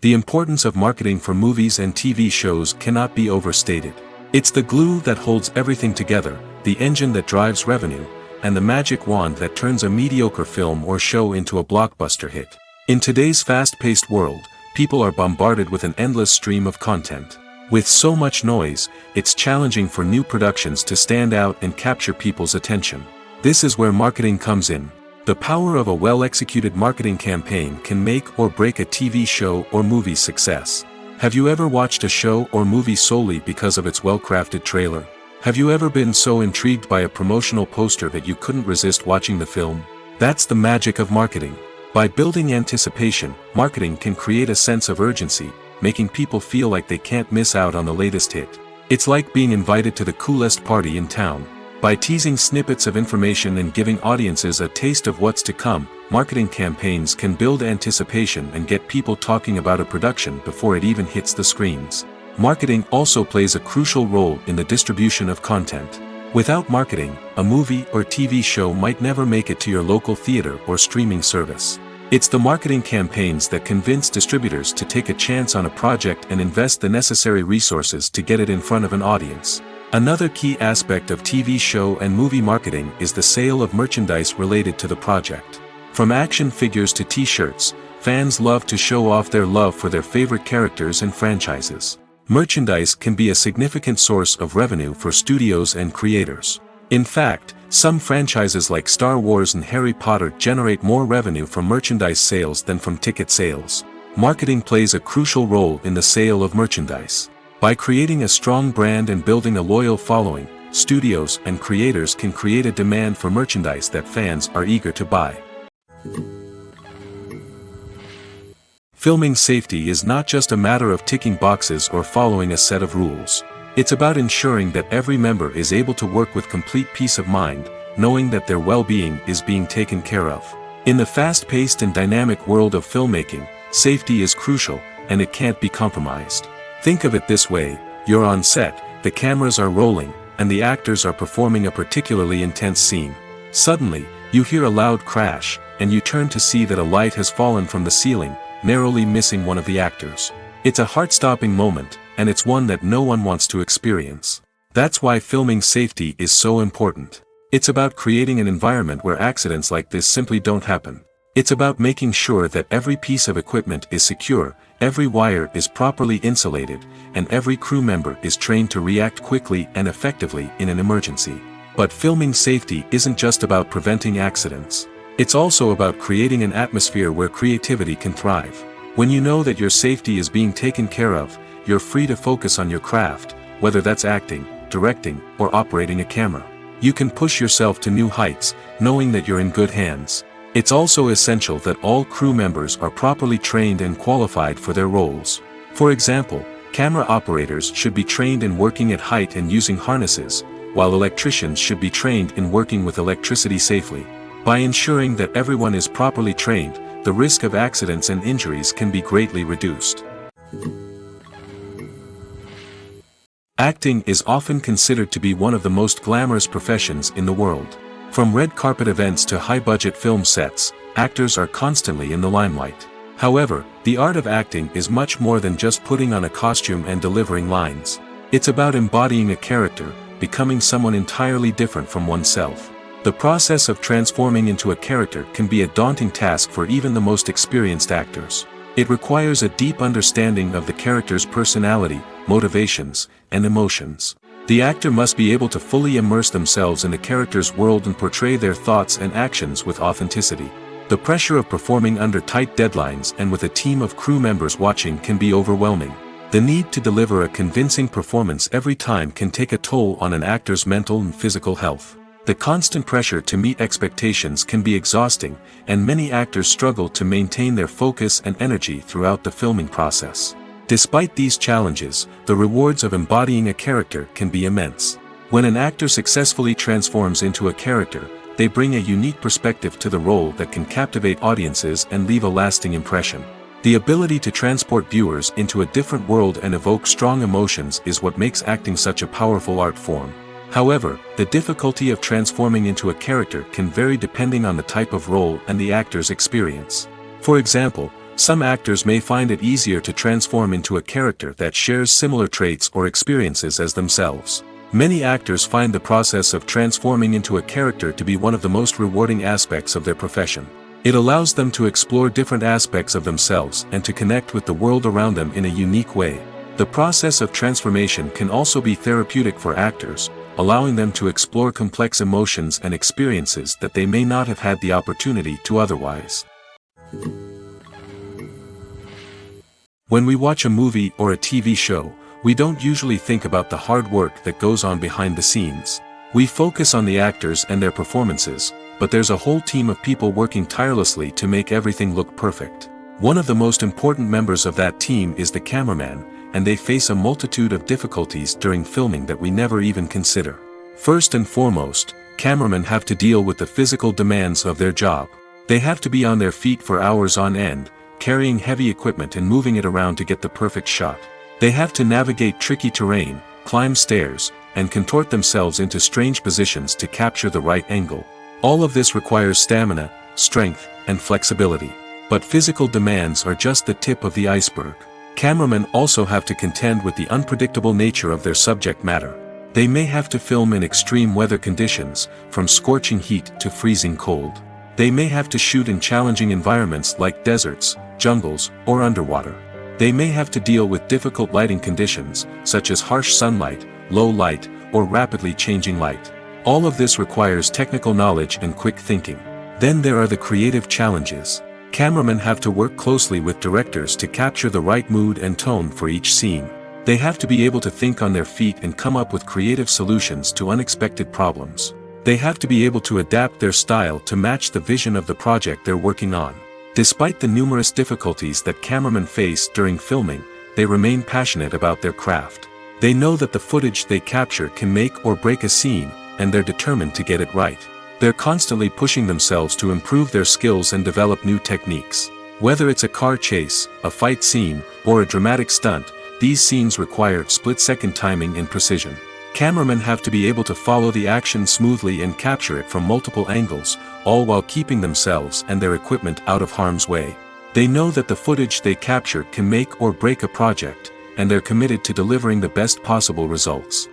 The importance of marketing for movies and TV shows cannot be overstated. It's the glue that holds everything together, the engine that drives revenue, and the magic wand that turns a mediocre film or show into a blockbuster hit. In today's fast-paced world, people are bombarded with an endless stream of content. With so much noise, it's challenging for new productions to stand out and capture people's attention. This is where marketing comes in. The power of a well-executed marketing campaign can make or break a TV show or movie's success. Have you ever watched a show or movie solely because of its well-crafted trailer? Have you ever been so intrigued by a promotional poster that you couldn't resist watching the film? That's the magic of marketing. By building anticipation, marketing can create a sense of urgency, making people feel like they can't miss out on the latest hit. It's like being invited to the coolest party in town. By teasing snippets of information and giving audiences a taste of what's to come, marketing campaigns can build anticipation and get people talking about a production before it even hits the screens. Marketing also plays a crucial role in the distribution of content. Without marketing, a movie or TV show might never make it to your local theater or streaming service. It's the marketing campaigns that convince distributors to take a chance on a project and invest the necessary resources to get it in front of an audience. Another key aspect of TV show and movie marketing is the sale of merchandise related to the project. From action figures to t-shirts, fans love to show off their love for their favorite characters and franchises. Merchandise can be a significant source of revenue for studios and creators. In fact, some franchises like Star Wars and Harry Potter generate more revenue from merchandise sales than from ticket sales. Marketing plays a crucial role in the sale of merchandise. By creating a strong brand and building a loyal following, studios and creators can create a demand for merchandise that fans are eager to buy. Filming safety is not just a matter of ticking boxes or following a set of rules. It's about ensuring that every member is able to work with complete peace of mind, knowing that their well-being is being taken care of. In the fast-paced and dynamic world of filmmaking, safety is crucial, and it can't be compromised. Think of it this way: you're on set, the cameras are rolling, and the actors are performing a particularly intense scene. Suddenly, you hear a loud crash, and you turn to see that a light has fallen from the ceiling, narrowly missing one of the actors. It's a heart-stopping moment, and it's one that no one wants to experience. That's why filming safety is so important. It's about creating an environment where accidents like this simply don't happen. It's about making sure that every piece of equipment is secure, every wire is properly insulated, and every crew member is trained to react quickly and effectively in an emergency. But filming safety isn't just about preventing accidents. It's also about creating an atmosphere where creativity can thrive. When you know that your safety is being taken care of, you're free to focus on your craft, whether that's acting, directing, or operating a camera. You can push yourself to new heights, knowing that you're in good hands. It's also essential that all crew members are properly trained and qualified for their roles. For example, camera operators should be trained in working at height and using harnesses, while electricians should be trained in working with electricity safely. By ensuring that everyone is properly trained, the risk of accidents and injuries can be greatly reduced. Acting is often considered to be one of the most glamorous professions in the world. From red carpet events to high-budget film sets, actors are constantly in the limelight. However, the art of acting is much more than just putting on a costume and delivering lines. It's about embodying a character, becoming someone entirely different from oneself. The process of transforming into a character can be a daunting task for even the most experienced actors. It requires a deep understanding of the character's personality, motivations, and emotions. The actor must be able to fully immerse themselves in the character's world and portray their thoughts and actions with authenticity. The pressure of performing under tight deadlines and with a team of crew members watching can be overwhelming. The need to deliver a convincing performance every time can take a toll on an actor's mental and physical health. The constant pressure to meet expectations can be exhausting, and many actors struggle to maintain their focus and energy throughout the filming process. Despite these challenges, the rewards of embodying a character can be immense. When an actor successfully transforms into a character, they bring a unique perspective to the role that can captivate audiences and leave a lasting impression. The ability to transport viewers into a different world and evoke strong emotions is what makes acting such a powerful art form. However, the difficulty of transforming into a character can vary depending on the type of role and the actor's experience. For example, some actors may find it easier to transform into a character that shares similar traits or experiences as themselves. Many actors find the process of transforming into a character to be one of the most rewarding aspects of their profession. It allows them to explore different aspects of themselves and to connect with the world around them in a unique way. The process of transformation can also be therapeutic for actors, allowing them to explore complex emotions and experiences that they may not have had the opportunity to otherwise. When we watch a movie or a TV show, we don't usually think about the hard work that goes on behind the scenes. We focus on the actors and their performances, but there's a whole team of people working tirelessly to make everything look perfect. One of the most important members of that team is the cameraman, and they face a multitude of difficulties during filming that we never even consider. First and foremost, cameramen have to deal with the physical demands of their job. They have to be on their feet for hours on end, carrying heavy equipment and moving it around to get the perfect shot. They have to navigate tricky terrain, climb stairs, and contort themselves into strange positions to capture the right angle. All of this requires stamina, strength, and flexibility. But physical demands are just the tip of the iceberg. Cameramen also have to contend with the unpredictable nature of their subject matter. They may have to film in extreme weather conditions, from scorching heat to freezing cold. They may have to shoot in challenging environments like deserts, jungles, or underwater. They may have to deal with difficult lighting conditions, such as harsh sunlight, low light, or rapidly changing light. All of this requires technical knowledge and quick thinking. Then there are the creative challenges. Cameramen have to work closely with directors to capture the right mood and tone for each scene. They have to be able to think on their feet and come up with creative solutions to unexpected problems. They have to be able to adapt their style to match the vision of the project they're working on. Despite the numerous difficulties that cameramen face during filming, they remain passionate about their craft. They know that the footage they capture can make or break a scene, and they're determined to get it right. They're constantly pushing themselves to improve their skills and develop new techniques. Whether it's a car chase, a fight scene, or a dramatic stunt, these scenes require split-second timing and precision. Cameramen have to be able to follow the action smoothly and capture it from multiple angles, all while keeping themselves and their equipment out of harm's way. They know that the footage they capture can make or break a project, and they're committed to delivering the best possible results.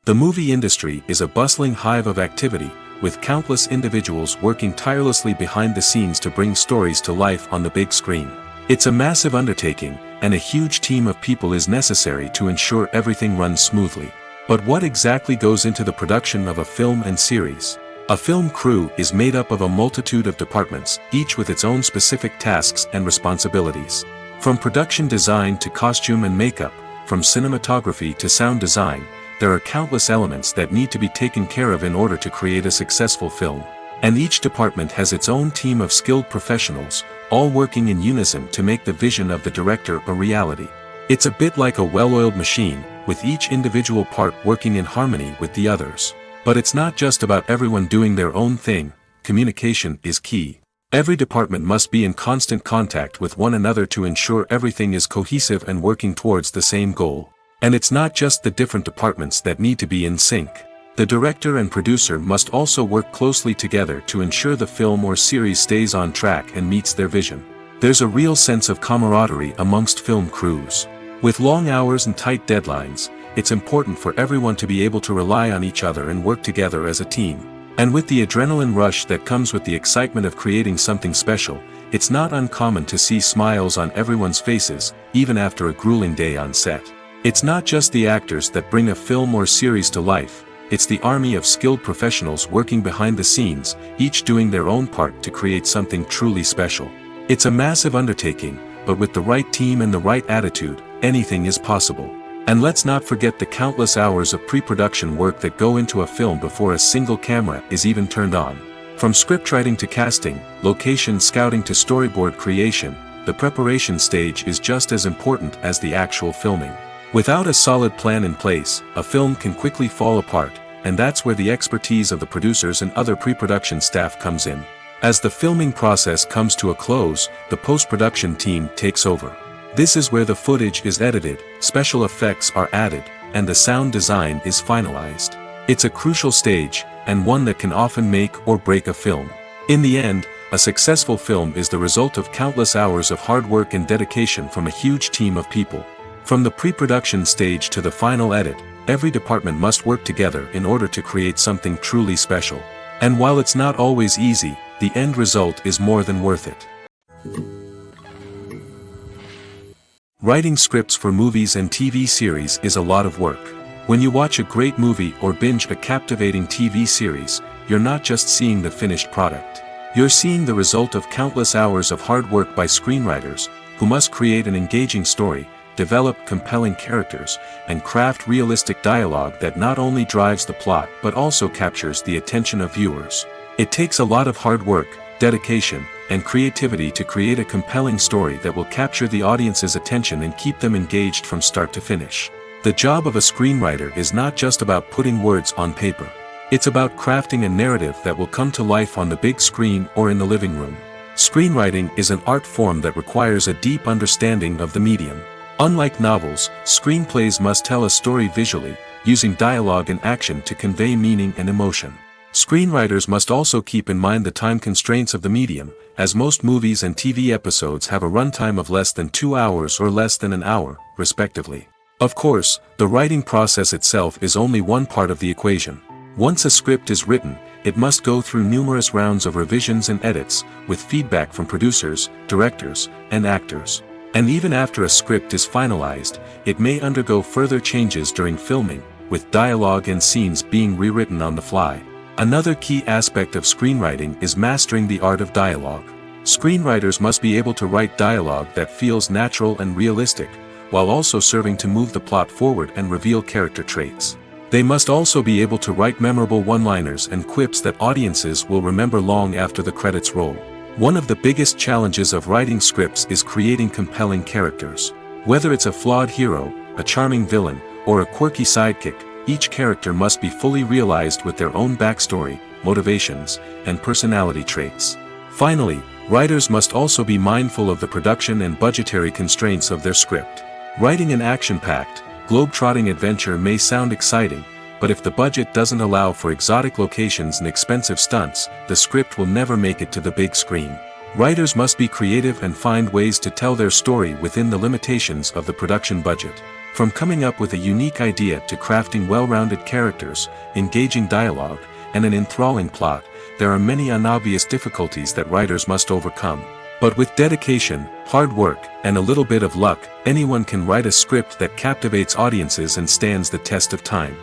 The movie industry is a bustling hive of activity, with countless individuals working tirelessly behind the scenes to bring stories to life on the big screen. It's a massive undertaking, and a huge team of people is necessary to ensure everything runs smoothly. But what exactly goes into the production of a film and series? A film crew is made up of a multitude of departments, each with its own specific tasks and responsibilities. From production design to costume and makeup, from cinematography to sound design, there are countless elements that need to be taken care of in order to create a successful film. And each department has its own team of skilled professionals, all working in unison to make the vision of the director a reality. It's a bit like a well-oiled machine, with each individual part working in harmony with the others. But it's not just about everyone doing their own thing, communication is key. Every department must be in constant contact with one another to ensure everything is cohesive and working towards the same goal. And it's not just the different departments that need to be in sync. The director and producer must also work closely together to ensure the film or series stays on track and meets their vision. There's a real sense of camaraderie amongst film crews. With long hours and tight deadlines, it's important for everyone to be able to rely on each other and work together as a team. And with the adrenaline rush that comes with the excitement of creating something special, it's not uncommon to see smiles on everyone's faces, even after a grueling day on set. It's not just the actors that bring a film or series to life, it's the army of skilled professionals working behind the scenes, each doing their own part to create something truly special. It's a massive undertaking, but with the right team and the right attitude, anything is possible. And let's not forget the countless hours of pre-production work that go into a film before a single camera is even turned on. From scriptwriting to casting, location scouting to storyboard creation, the preparation stage is just as important as the actual filming. Without a solid plan in place, a film can quickly fall apart, and that's where the expertise of the producers and other pre-production staff comes in. As the filming process comes to a close, the post-production team takes over. This is where the footage is edited, special effects are added, and the sound design is finalized. It's a crucial stage, and one that can often make or break a film. In the end, a successful film is the result of countless hours of hard work and dedication from a huge team of people. From the pre-production stage to the final edit, every department must work together in order to create something truly special. And while it's not always easy, the end result is more than worth it. Writing scripts for movies and TV series is a lot of work. When you watch a great movie or binge a captivating TV series, you're not just seeing the finished product. You're seeing the result of countless hours of hard work by screenwriters, who must create an engaging story, develop compelling characters, and craft realistic dialogue that not only drives the plot but also captures the attention of viewers. It takes a lot of hard work, dedication, and creativity to create a compelling story that will capture the audience's attention and keep them engaged from start to finish. The job of a screenwriter is not just about putting words on paper. It's about crafting a narrative that will come to life on the big screen or in the living room. Screenwriting is an art form that requires a deep understanding of the medium. Unlike novels, screenplays must tell a story visually, using dialogue and action to convey meaning and emotion. Screenwriters must also keep in mind the time constraints of the medium, as most movies and TV episodes have a runtime of less than 2 hours or less than an hour, respectively. Of course, the writing process itself is only one part of the equation. Once a script is written, it must go through numerous rounds of revisions and edits, with feedback from producers, directors, and actors. And even after a script is finalized, it may undergo further changes during filming, with dialogue and scenes being rewritten on the fly. Another key aspect of screenwriting is mastering the art of dialogue. Screenwriters must be able to write dialogue that feels natural and realistic, while also serving to move the plot forward and reveal character traits. They must also be able to write memorable one-liners and quips that audiences will remember long after the credits roll. One of the biggest challenges of writing scripts is creating compelling characters. Whether it's a flawed hero, a charming villain, or a quirky sidekick, each character must be fully realized with their own backstory, motivations, and personality traits. Finally, writers must also be mindful of the production and budgetary constraints of their script. Writing an action-packed, globe-trotting adventure may sound exciting, but if the budget doesn't allow for exotic locations and expensive stunts, the script will never make it to the big screen. Writers must be creative and find ways to tell their story within the limitations of the production budget. From coming up with a unique idea to crafting well-rounded characters, engaging dialogue, and an enthralling plot, there are many unobvious difficulties that writers must overcome. But with dedication, hard work, and a little bit of luck, anyone can write a script that captivates audiences and stands the test of time.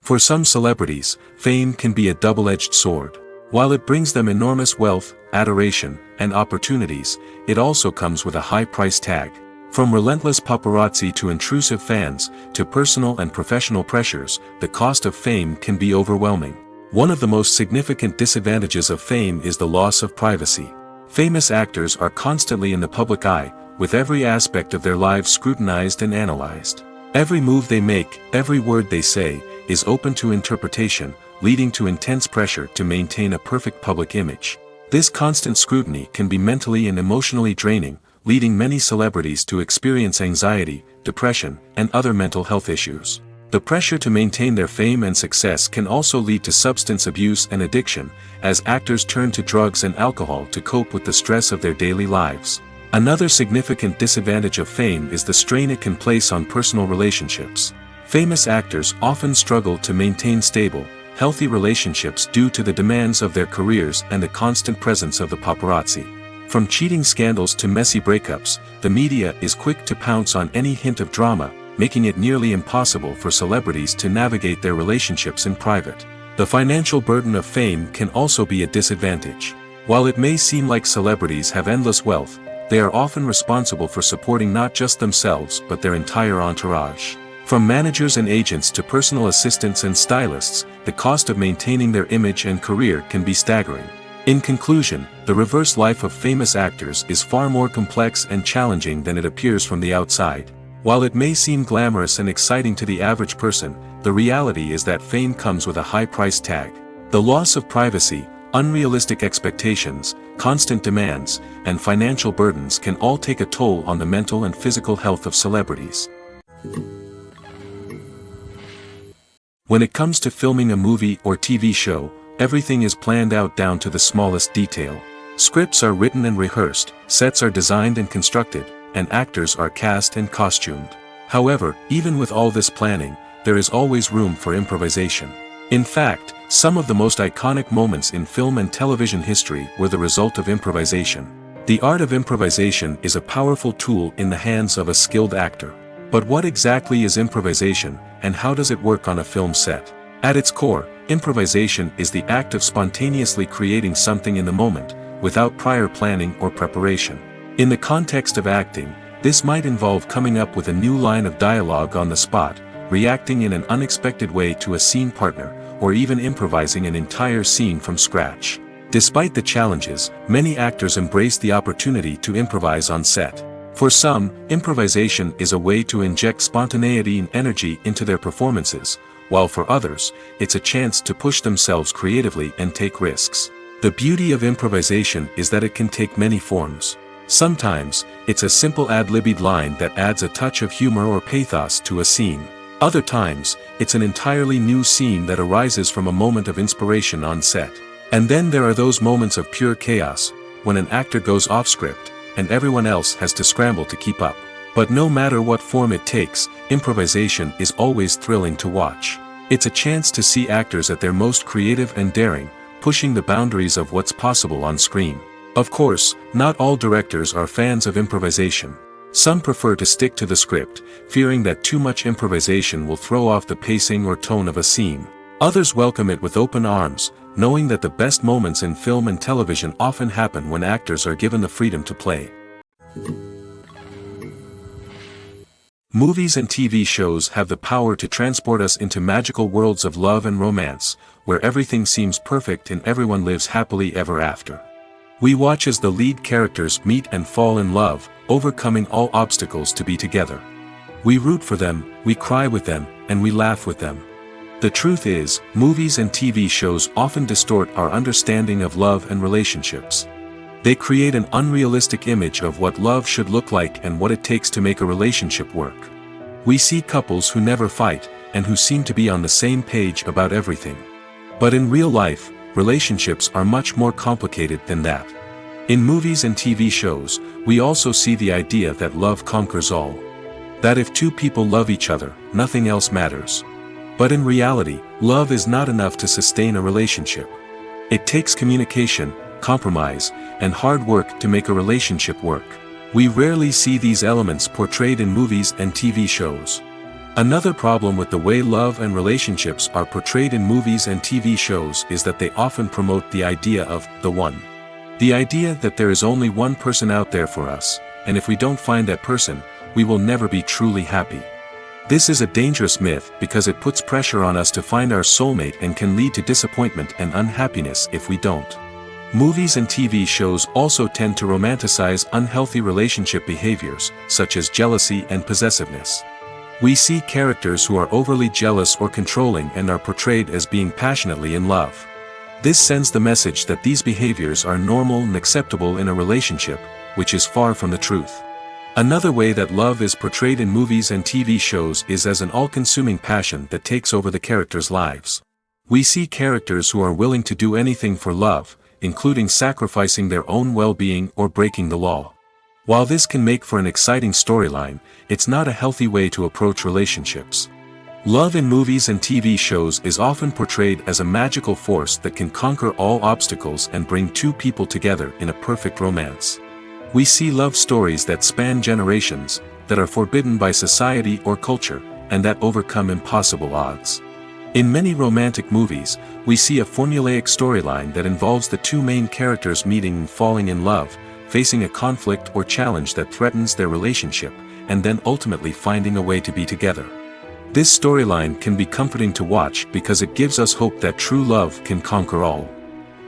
For some celebrities, fame can be a double-edged sword. While it brings them enormous wealth, adoration, and opportunities, it also comes with a high price tag. From relentless paparazzi to intrusive fans, to personal and professional pressures, the cost of fame can be overwhelming. One of the most significant disadvantages of fame is the loss of privacy. Famous actors are constantly in the public eye, with every aspect of their lives scrutinized and analyzed. Every move they make, every word they say, is open to interpretation, leading to intense pressure to maintain a perfect public image. This constant scrutiny can be mentally and emotionally draining, leading many celebrities to experience anxiety, depression, and other mental health issues. The pressure to maintain their fame and success can also lead to substance abuse and addiction, as actors turn to drugs and alcohol to cope with the stress of their daily lives. Another significant disadvantage of fame is the strain it can place on personal relationships. Famous actors often struggle to maintain stable, healthy relationships due to the demands of their careers and the constant presence of the paparazzi. From cheating scandals to messy breakups, the media is quick to pounce on any hint of drama, making it nearly impossible for celebrities to navigate their relationships in private. The financial burden of fame can also be a disadvantage. While it may seem like celebrities have endless wealth, they are often responsible for supporting not just themselves but their entire entourage. From managers and agents to personal assistants and stylists, the cost of maintaining their image and career can be staggering. In conclusion, the reverse life of famous actors is far more complex and challenging than it appears from the outside. While it may seem glamorous and exciting to the average person, the reality is that fame comes with a high price tag. The loss of privacy, unrealistic expectations, constant demands, and financial burdens can all take a toll on the mental and physical health of celebrities. When it comes to filming a movie or TV show, everything is planned out down to the smallest detail. Scripts are written and rehearsed, sets are designed and constructed, and actors are cast and costumed. However, even with all this planning, there is always room for improvisation. In fact, some of the most iconic moments in film and television history were the result of improvisation. The art of improvisation is a powerful tool in the hands of a skilled actor. But what exactly is improvisation, and how does it work on a film set? At its core, improvisation is the act of spontaneously creating something in the moment, without prior planning or preparation. In the context of acting, this might involve coming up with a new line of dialogue on the spot, reacting in an unexpected way to a scene partner, or even improvising an entire scene from scratch. Despite the challenges, many actors embrace the opportunity to improvise on set. For some, improvisation is a way to inject spontaneity and energy into their performances, while for others, it's a chance to push themselves creatively and take risks. The beauty of improvisation is that it can take many forms. Sometimes, it's a simple ad-libbed line that adds a touch of humor or pathos to a scene. Other times, it's an entirely new scene that arises from a moment of inspiration on set. And then there are those moments of pure chaos, when an actor goes off script, and everyone else has to scramble to keep up. But no matter what form it takes, improvisation is always thrilling to watch. It's a chance to see actors at their most creative and daring, pushing the boundaries of what's possible on screen. Of course, not all directors are fans of improvisation. Some prefer to stick to the script, fearing that too much improvisation will throw off the pacing or tone of a scene. Others welcome it with open arms, knowing that the best moments in film and television often happen when actors are given the freedom to play. Movies and TV shows have the power to transport us into magical worlds of love and romance, where everything seems perfect and everyone lives happily ever after. We watch as the lead characters meet and fall in love, overcoming all obstacles to be together. We root for them, we cry with them, and we laugh with them. The truth is, movies and TV shows often distort our understanding of love and relationships. They create an unrealistic image of what love should look like and what it takes to make a relationship work. We see couples who never fight, and who seem to be on the same page about everything. But in real life, relationships are much more complicated than that. In movies and TV shows, we also see the idea that love conquers all. That if two people love each other, nothing else matters. But in reality, love is not enough to sustain a relationship. It takes communication, compromise, and hard work to make a relationship work. We rarely see these elements portrayed in movies and TV shows. Another problem with the way love and relationships are portrayed in movies and TV shows is that they often promote the idea of the one. The idea that there is only one person out there for us, and if we don't find that person, we will never be truly happy. This is a dangerous myth because it puts pressure on us to find our soulmate and can lead to disappointment and unhappiness if we don't. Movies and TV shows also tend to romanticize unhealthy relationship behaviors, such as jealousy and possessiveness. We see characters who are overly jealous or controlling and are portrayed as being passionately in love. This sends the message that these behaviors are normal and acceptable in a relationship, which is far from the truth. Another way that love is portrayed in movies and TV shows is as an all-consuming passion that takes over the characters' lives. We see characters who are willing to do anything for love, including sacrificing their own well-being or breaking the law. While this can make for an exciting storyline, it's not a healthy way to approach relationships. Love in movies and TV shows is often portrayed as a magical force that can conquer all obstacles and bring two people together in a perfect romance. We see love stories that span generations, that are forbidden by society or culture, and that overcome impossible odds. In many romantic movies, we see a formulaic storyline that involves the two main characters meeting and falling in love, facing a conflict or challenge that threatens their relationship, and then ultimately finding a way to be together. This storyline can be comforting to watch because it gives us hope that true love can conquer all.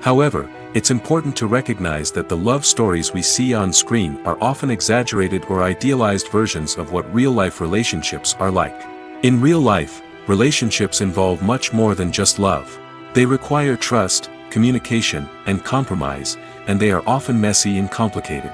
However, it's important to recognize that the love stories we see on screen are often exaggerated or idealized versions of what real-life relationships are like. In real life, relationships involve much more than just love. They require trust, communication, and compromise, and they are often messy and complicated.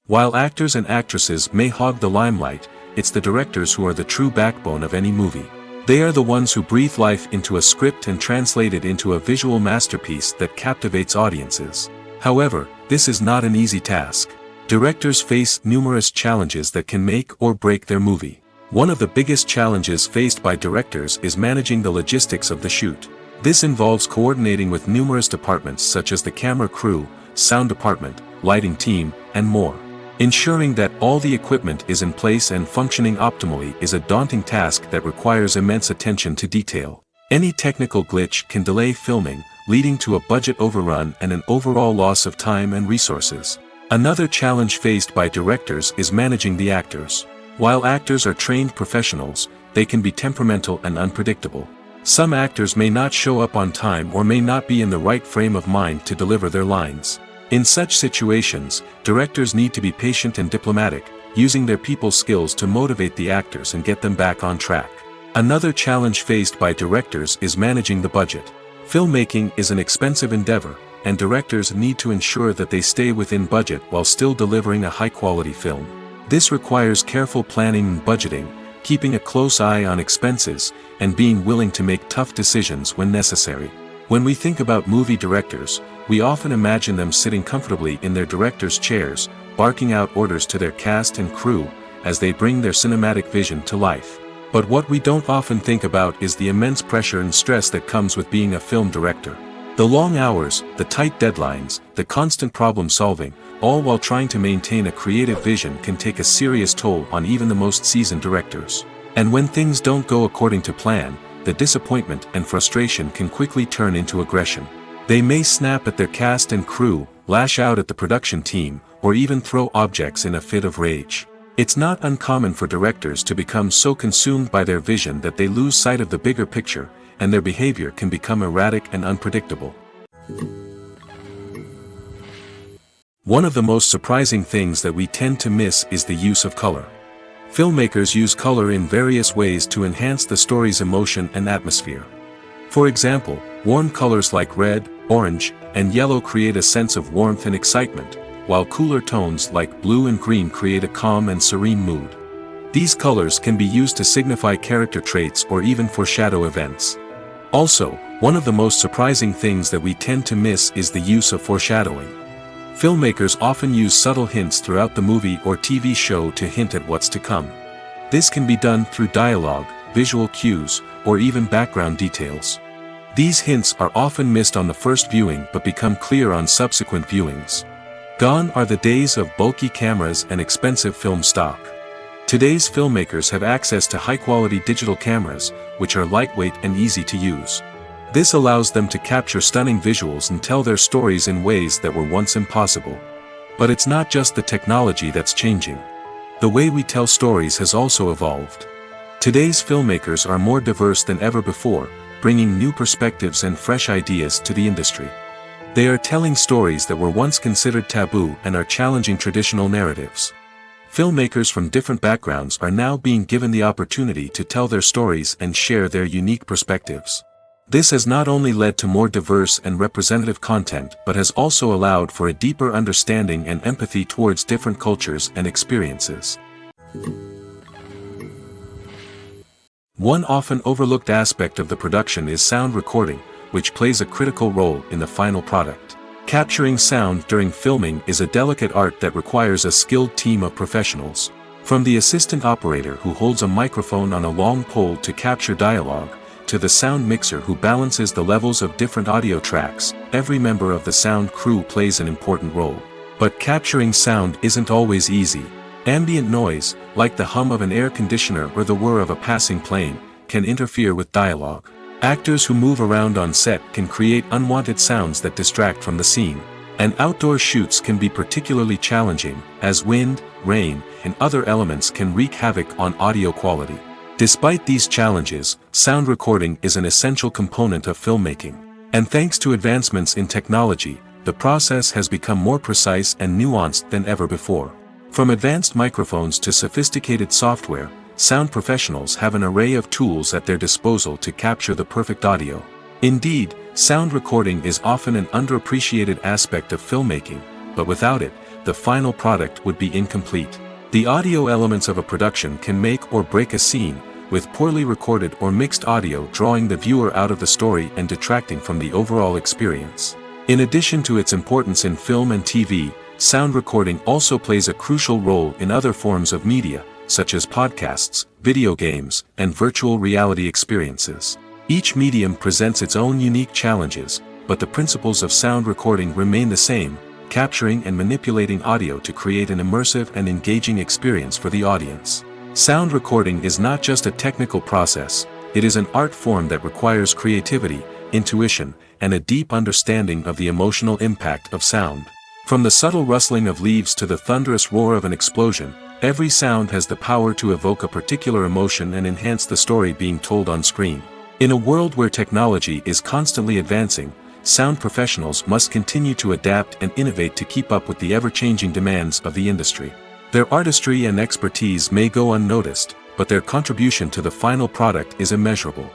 While actors and actresses may hog the limelight, it's the directors who are the true backbone of any movie. They are the ones who breathe life into a script and translate it into a visual masterpiece that captivates audiences. However, this is not an easy task. Directors face numerous challenges that can make or break their movie. One of the biggest challenges faced by directors is managing the logistics of the shoot. This involves coordinating with numerous departments such as the camera crew, sound department, lighting team, and more. Ensuring that all the equipment is in place and functioning optimally is a daunting task that requires immense attention to detail. Any technical glitch can delay filming, leading to a budget overrun and an overall loss of time and resources. Another challenge faced by directors is managing the actors. While actors are trained professionals, they can be temperamental and unpredictable. Some actors may not show up on time or may not be in the right frame of mind to deliver their lines. In such situations, directors need to be patient and diplomatic, using their people skills to motivate the actors and get them back on track. Another challenge faced by directors is managing the budget. Filmmaking is an expensive endeavor, and directors need to ensure that they stay within budget while still delivering a high-quality film. This requires careful planning and budgeting, keeping a close eye on expenses, and being willing to make tough decisions when necessary. When we think about movie directors, we often imagine them sitting comfortably in their director's chairs, barking out orders to their cast and crew, as they bring their cinematic vision to life. But what we don't often think about is the immense pressure and stress that comes with being a film director. The long hours, the tight deadlines, the constant problem solving, all while trying to maintain a creative vision can take a serious toll on even the most seasoned directors. And when things don't go according to plan, the disappointment and frustration can quickly turn into aggression. They may snap at their cast and crew, lash out at the production team, or even throw objects in a fit of rage. It's not uncommon for directors to become so consumed by their vision that they lose sight of the bigger picture, and their behavior can become erratic and unpredictable. One of the most surprising things that we tend to miss is the use of color. Filmmakers use color in various ways to enhance the story's emotion and atmosphere. For example, warm colors like red, orange, and yellow create a sense of warmth and excitement, while cooler tones like blue and green create a calm and serene mood. These colors can be used to signify character traits or even foreshadow events. Also, one of the most surprising things that we tend to miss is the use of foreshadowing. Filmmakers often use subtle hints throughout the movie or TV show to hint at what's to come. This can be done through dialogue, visual cues, or even background details. These hints are often missed on the first viewing but become clear on subsequent viewings. Gone are the days of bulky cameras and expensive film stock. Today's filmmakers have access to high-quality digital cameras, which are lightweight and easy to use. This allows them to capture stunning visuals and tell their stories in ways that were once impossible. But it's not just the technology that's changing. The way we tell stories has also evolved. Today's filmmakers are more diverse than ever before, bringing new perspectives and fresh ideas to the industry. They are telling stories that were once considered taboo and are challenging traditional narratives. Filmmakers from different backgrounds are now being given the opportunity to tell their stories and share their unique perspectives. This has not only led to more diverse and representative content but has also allowed for a deeper understanding and empathy towards different cultures and experiences. One often overlooked aspect of the production is sound recording, which plays a critical role in the final product. Capturing sound during filming is a delicate art that requires a skilled team of professionals. From the assistant operator who holds a microphone on a long pole to capture dialogue, to the sound mixer who balances the levels of different audio tracks, every member of the sound crew plays an important role. But capturing sound isn't always easy. Ambient noise, like the hum of an air conditioner or the whir of a passing plane, can interfere with dialogue. Actors who move around on set can create unwanted sounds that distract from the scene. And outdoor shoots can be particularly challenging, as wind, rain, and other elements can wreak havoc on audio quality. Despite these challenges, sound recording is an essential component of filmmaking. And thanks to advancements in technology, the process has become more precise and nuanced than ever before. From advanced microphones to sophisticated software, sound professionals have an array of tools at their disposal to capture the perfect audio. Indeed, sound recording is often an underappreciated aspect of filmmaking, but without it, the final product would be incomplete. The audio elements of a production can make or break a scene, with poorly recorded or mixed audio drawing the viewer out of the story and detracting from the overall experience. In addition to its importance in film and TV, sound recording also plays a crucial role in other forms of media, such as podcasts, video games, and virtual reality experiences. Each medium presents its own unique challenges, but the principles of sound recording remain the same: capturing and manipulating audio to create an immersive and engaging experience for the audience. Sound recording is not just a technical process, it is an art form that requires creativity, intuition, and a deep understanding of the emotional impact of sound. From the subtle rustling of leaves to the thunderous roar of an explosion, every sound has the power to evoke a particular emotion and enhance the story being told on screen. In a world where technology is constantly advancing, sound professionals must continue to adapt and innovate to keep up with the ever-changing demands of the industry. Their artistry and expertise may go unnoticed, but their contribution to the final product is immeasurable.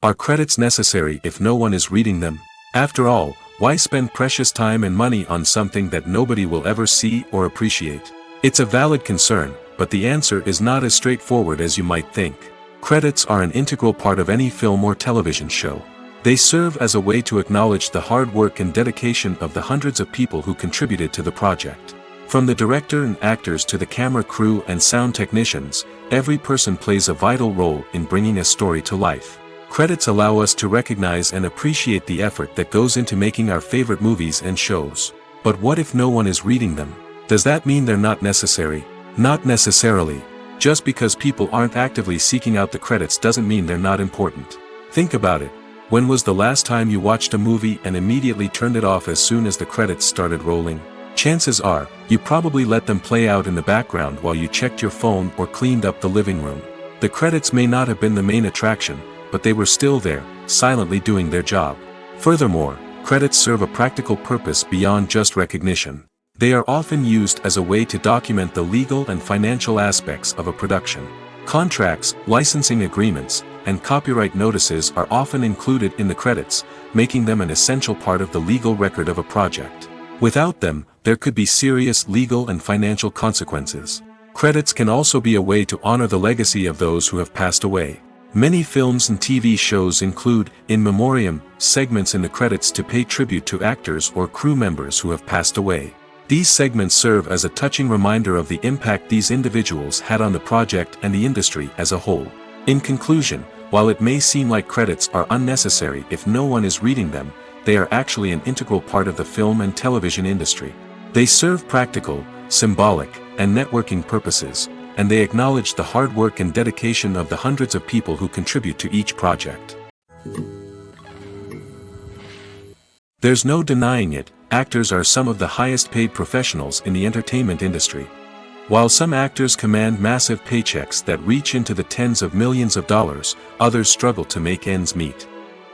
Are credits necessary if no one is reading them? After all, why spend precious time and money on something that nobody will ever see or appreciate? It's a valid concern, but the answer is not as straightforward as you might think. Credits are an integral part of any film or television show. They serve as a way to acknowledge the hard work and dedication of the hundreds of people who contributed to the project. From the director and actors to the camera crew and sound technicians, every person plays a vital role in bringing a story to life. Credits allow us to recognize and appreciate the effort that goes into making our favorite movies and shows. But what if no one is reading them? Does that mean they're not necessary? Not necessarily. Just because people aren't actively seeking out the credits doesn't mean they're not important. Think about it. When was the last time you watched a movie and immediately turned it off as soon as the credits started rolling? Chances are, you probably let them play out in the background while you checked your phone or cleaned up the living room. The credits may not have been the main attraction, but they were still there, silently doing their job. Furthermore, credits serve a practical purpose beyond just recognition. They are often used as a way to document the legal and financial aspects of a production. Contracts, licensing agreements, and copyright notices are often included in the credits, making them an essential part of the legal record of a project. Without them, there could be serious legal and financial consequences. Credits can also be a way to honor the legacy of those who have passed away. Many films and TV shows include, in memoriam, segments in the credits to pay tribute to actors or crew members who have passed away. These segments serve as a touching reminder of the impact these individuals had on the project and the industry as a whole. In conclusion, while it may seem like credits are unnecessary if no one is reading them, they are actually an integral part of the film and television industry. They serve practical, symbolic, and networking purposes, and they acknowledge the hard work and dedication of the hundreds of people who contribute to each project. There's no denying it, actors are some of the highest paid professionals in the entertainment industry. While some actors command massive paychecks that reach into the tens of millions of dollars, others struggle to make ends meet.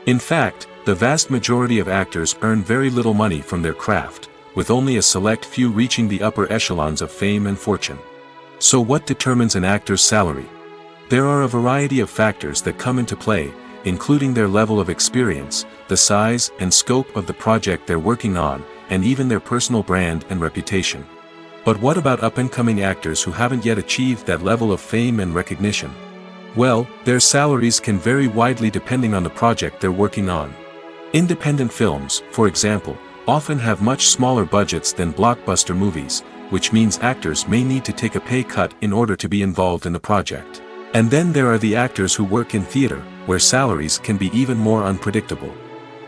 In fact, the vast majority of actors earn very little money from their craft, with only a select few reaching the upper echelons of fame and fortune. So what determines an actor's salary? There are a variety of factors that come into play, including their level of experience, the size and scope of the project they're working on, and even their personal brand and reputation. But what about up-and-coming actors who haven't yet achieved that level of fame and recognition? Well, their salaries can vary widely depending on the project they're working on. Independent films, for example, often have much smaller budgets than blockbuster movies, which means actors may need to take a pay cut in order to be involved in the project. And then there are the actors who work in theater, where salaries can be even more unpredictable.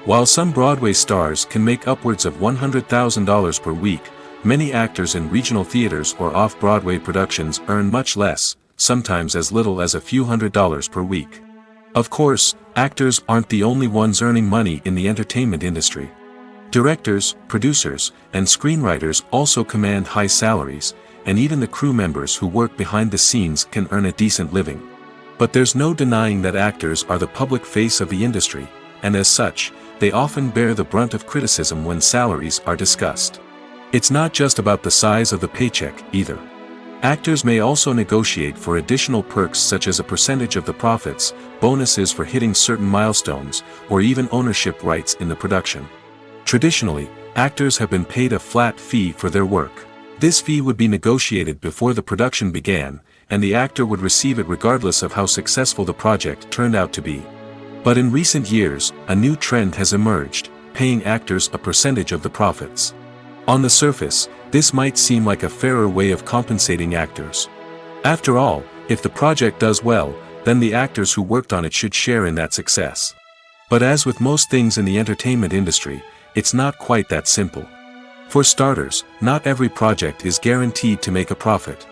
While some Broadway stars can make upwards of $100,000 per week, many actors in regional theaters or off-Broadway productions earn much less, sometimes as little as a few $100s per week. Of course, actors aren't the only ones earning money in the entertainment industry. Directors, producers, and screenwriters also command high salaries, and even the crew members who work behind the scenes can earn a decent living. But there's no denying that actors are the public face of the industry, and as such, they often bear the brunt of criticism when salaries are discussed. It's not just about the size of the paycheck, either. Actors may also negotiate for additional perks such as a percentage of the profits, bonuses for hitting certain milestones, or even ownership rights in the production. Traditionally, actors have been paid a flat fee for their work. This fee would be negotiated before the production began, and the actor would receive it regardless of how successful the project turned out to be. But in recent years, a new trend has emerged, paying actors a percentage of the profits. On the surface, this might seem like a fairer way of compensating actors. After all, if the project does well, then the actors who worked on it should share in that success. But as with most things in the entertainment industry, it's not quite that simple. For starters, not every project is guaranteed to make a profit.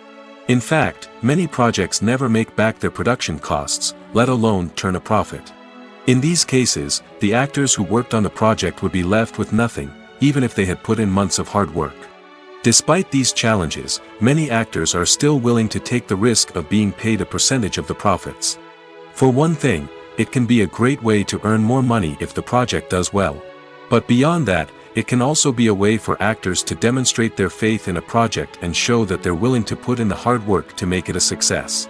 In fact, many projects never make back their production costs, let alone turn a profit. In these cases, the actors who worked on the project would be left with nothing, even if they had put in months of hard work. Despite these challenges, many actors are still willing to take the risk of being paid a percentage of the profits. For one thing, it can be a great way to earn more money if the project does well. But beyond that, it can also be a way for actors to demonstrate their faith in a project and show that they're willing to put in the hard work to make it a success.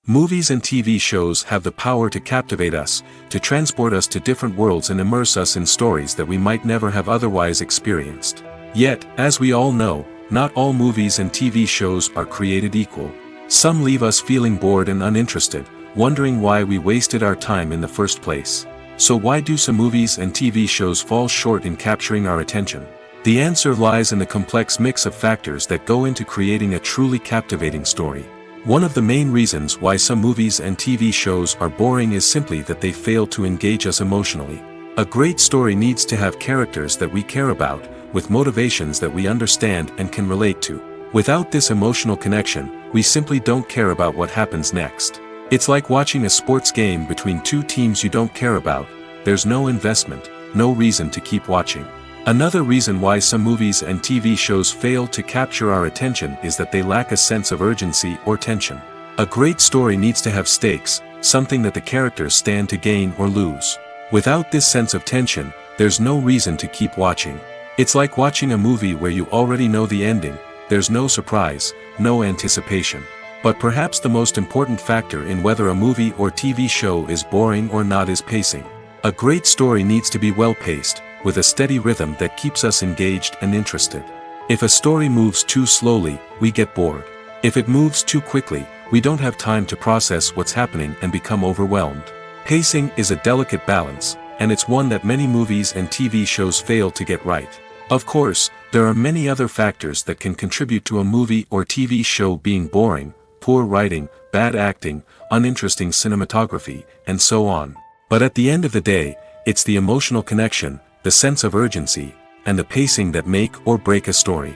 Movies and TV shows have the power to captivate us, to transport us to different worlds and immerse us in stories that we might never have otherwise experienced. Yet, as we all know, not all movies and TV shows are created equal. Some leave us feeling bored and uninterested, wondering why we wasted our time in the first place. So why do some movies and TV shows fall short in capturing our attention? The answer lies in the complex mix of factors that go into creating a truly captivating story. One of the main reasons why some movies and TV shows are boring is simply that they fail to engage us emotionally. A great story needs to have characters that we care about, with motivations that we understand and can relate to. Without this emotional connection, we simply don't care about what happens next. It's like watching a sports game between two teams you don't care about. There's no investment, no reason to keep watching. Another reason why some movies and TV shows fail to capture our attention is that they lack a sense of urgency or tension. A great story needs to have stakes, something that the characters stand to gain or lose. Without this sense of tension, there's no reason to keep watching. It's like watching a movie where you already know the ending. There's no surprise, no anticipation. But perhaps the most important factor in whether a movie or TV show is boring or not is pacing. A great story needs to be well-paced, with a steady rhythm that keeps us engaged and interested. If a story moves too slowly, we get bored. If it moves too quickly, we don't have time to process what's happening and become overwhelmed. Pacing is a delicate balance, and it's one that many movies and TV shows fail to get right. Of course, there are many other factors that can contribute to a movie or TV show being boring: poor writing, bad acting, uninteresting cinematography, and so on. But at the end of the day, it's the emotional connection, the sense of urgency, and the pacing that make or break a story.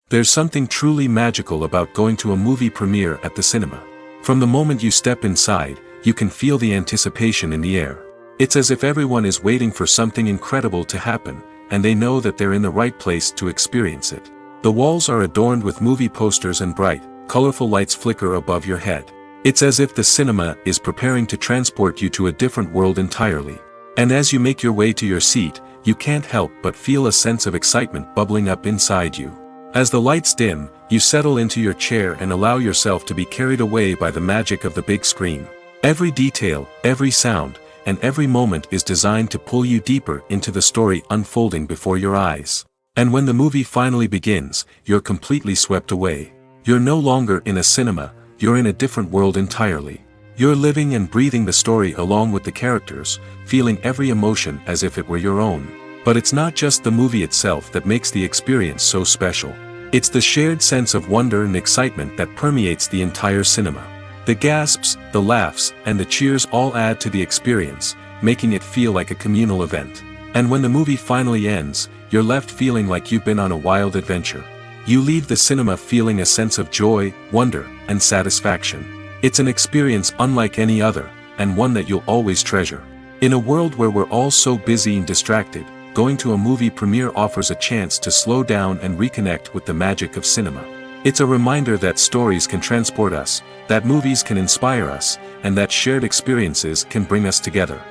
There's something truly magical about going to a movie premiere at the cinema. From the moment you step inside, you can feel the anticipation in the air. It's as if everyone is waiting for something incredible to happen, and they know that they're in the right place to experience it. The walls are adorned with movie posters and bright, colorful lights flicker above your head. It's as if the cinema is preparing to transport you to a different world entirely. And as you make your way to your seat, you can't help but feel a sense of excitement bubbling up inside you. As the lights dim, you settle into your chair and allow yourself to be carried away by the magic of the big screen. Every detail, every sound, and every moment is designed to pull you deeper into the story unfolding before your eyes. And when the movie finally begins, you're completely swept away. You're no longer in a cinema, you're in a different world entirely. You're living and breathing the story along with the characters, feeling every emotion as if it were your own. But it's not just the movie itself that makes the experience so special. It's the shared sense of wonder and excitement that permeates the entire cinema. The gasps, the laughs, and the cheers all add to the experience, making it feel like a communal event. And when the movie finally ends, you're left feeling like you've been on a wild adventure. You leave the cinema feeling a sense of joy, wonder, and satisfaction. It's an experience unlike any other, and one that you'll always treasure. In a world where we're all so busy and distracted, going to a movie premiere offers a chance to slow down and reconnect with the magic of cinema. It's a reminder that stories can transport us, that movies can inspire us, and that shared experiences can bring us together.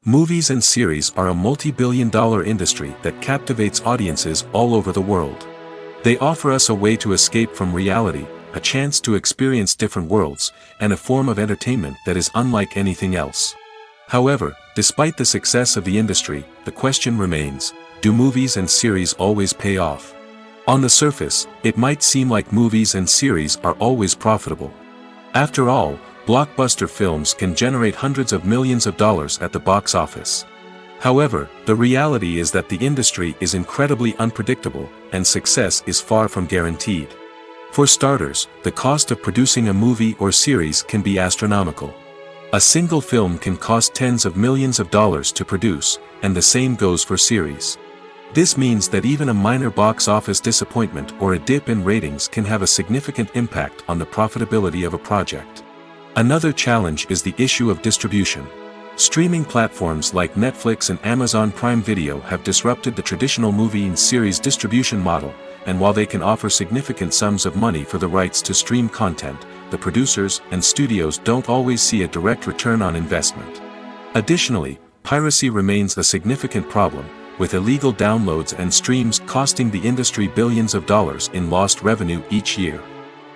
Movies and series are a multi-billion-dollar industry that captivates audiences all over the world. They offer us a way to escape from reality, a chance to experience different worlds, and a form of entertainment that is unlike anything else. However, despite the success of the industry, the question remains, do movies and series always pay off? On the surface, it might seem like movies and series are always profitable. After all, blockbuster films can generate hundreds of millions of dollars at the box office. However, the reality is that the industry is incredibly unpredictable, and success is far from guaranteed. For starters, the cost of producing a movie or series can be astronomical. A single film can cost tens of millions of dollars to produce, and the same goes for series. This means that even a minor box office disappointment or a dip in ratings can have a significant impact on the profitability of a project. Another challenge is the issue of distribution. Streaming platforms like Netflix and Amazon Prime Video have disrupted the traditional movie and series distribution model, and while they can offer significant sums of money for the rights to stream content, the producers and studios don't always see a direct return on investment. Additionally, piracy remains a significant problem, with illegal downloads and streams costing the industry billions of dollars in lost revenue each year.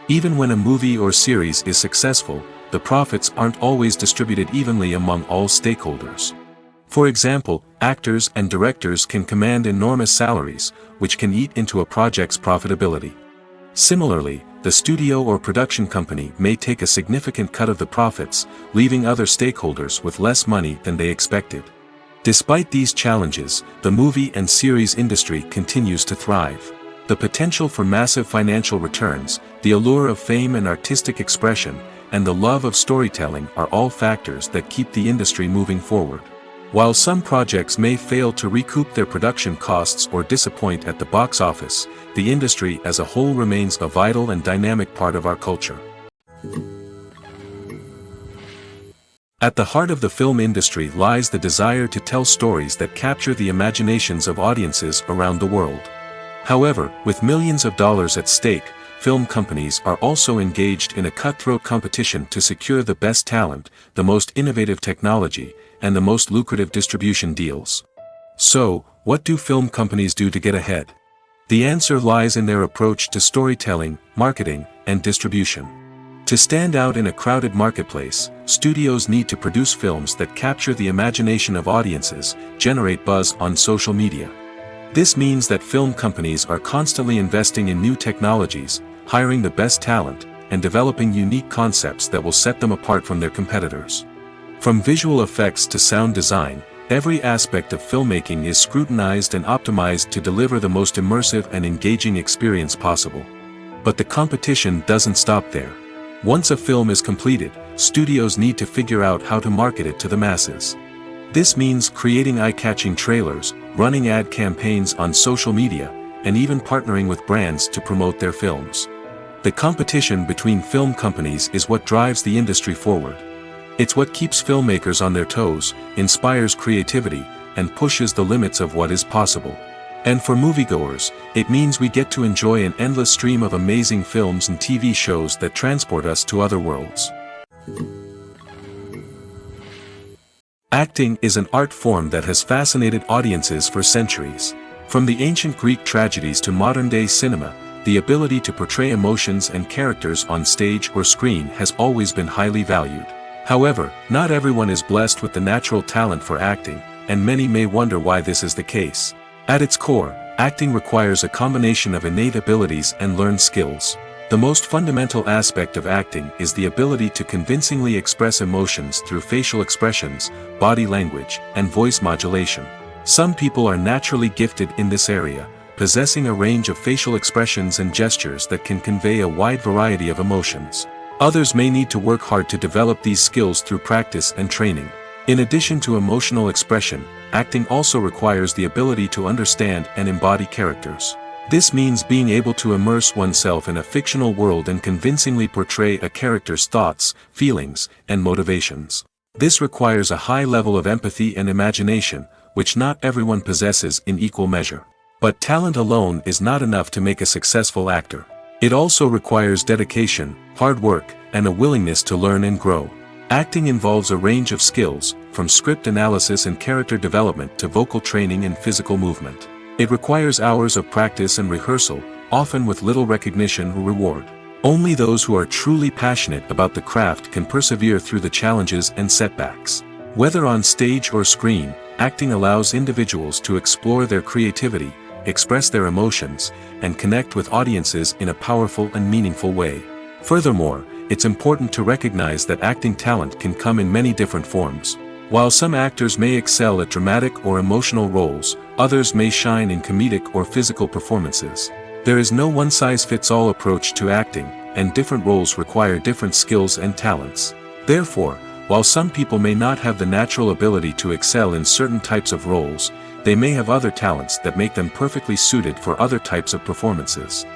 Even when a movie or series is successful, the profits aren't always distributed evenly among all stakeholders. For example, actors and directors can command enormous salaries, which can eat into a project's profitability. Similarly, the studio or production company may take a significant cut of the profits, leaving other stakeholders with less money than they expected. Despite these challenges, the movie and series industry continues to thrive. The potential for massive financial returns, the allure of fame and artistic expression, and the love of storytelling are all factors that keep the industry moving forward. While some projects may fail to recoup their production costs or disappoint at the box office, the industry as a whole remains a vital and dynamic part of our culture. At the heart of the film industry lies the desire to tell stories that capture the imaginations of audiences around the world. However, with millions of dollars at stake, film companies are also engaged in a cutthroat competition to secure the best talent, the most innovative technology, and the most lucrative distribution deals. So, what do film companies do to get ahead? The answer lies in their approach to storytelling, marketing, and distribution. To stand out in a crowded marketplace, studios need to produce films that capture the imagination of audiences, generate buzz on social media. This means that film companies are constantly investing in new technologies, hiring the best talent, and developing unique concepts that will set them apart from their competitors. From visual effects to sound design, every aspect of filmmaking is scrutinized and optimized to deliver the most immersive and engaging experience possible. But the competition doesn't stop there. Once a film is completed, studios need to figure out how to market it to the masses. This means creating eye-catching trailers, running ad campaigns on social media, and even partnering with brands to promote their films. The competition between film companies is what drives the industry forward. It's what keeps filmmakers on their toes, inspires creativity, and pushes the limits of what is possible. And for moviegoers, it means we get to enjoy an endless stream of amazing films and TV shows that transport us to other worlds. Acting is an art form that has fascinated audiences for centuries. From the ancient Greek tragedies to modern-day cinema, the ability to portray emotions and characters on stage or screen has always been highly valued. However, not everyone is blessed with the natural talent for acting, and many may wonder why this is the case. At its core, acting requires a combination of innate abilities and learned skills. The most fundamental aspect of acting is the ability to convincingly express emotions through facial expressions, body language, and voice modulation. Some people are naturally gifted in this area, possessing a range of facial expressions and gestures that can convey a wide variety of emotions. Others may need to work hard to develop these skills through practice and training. In addition to emotional expression, acting also requires the ability to understand and embody characters. This means being able to immerse oneself in a fictional world and convincingly portray a character's thoughts, feelings, and motivations. This requires a high level of empathy and imagination, which not everyone possesses in equal measure. But talent alone is not enough to make a successful actor. It also requires dedication, hard work, and a willingness to learn and grow. Acting involves a range of skills, from script analysis and character development to vocal training and physical movement. It requires hours of practice and rehearsal, often with little recognition or reward. Only those who are truly passionate about the craft can persevere through the challenges and setbacks. Whether on stage or screen, acting allows individuals to explore their creativity, express their emotions, and connect with audiences in a powerful and meaningful way. Furthermore, it's important to recognize that acting talent can come in many different forms. While some actors may excel at dramatic or emotional roles, others may shine in comedic or physical performances. There is no one-size-fits-all approach to acting, and different roles require different skills and talents. Therefore, while some people may not have the natural ability to excel in certain types of roles, they may have other talents that make them perfectly suited for other types of performances.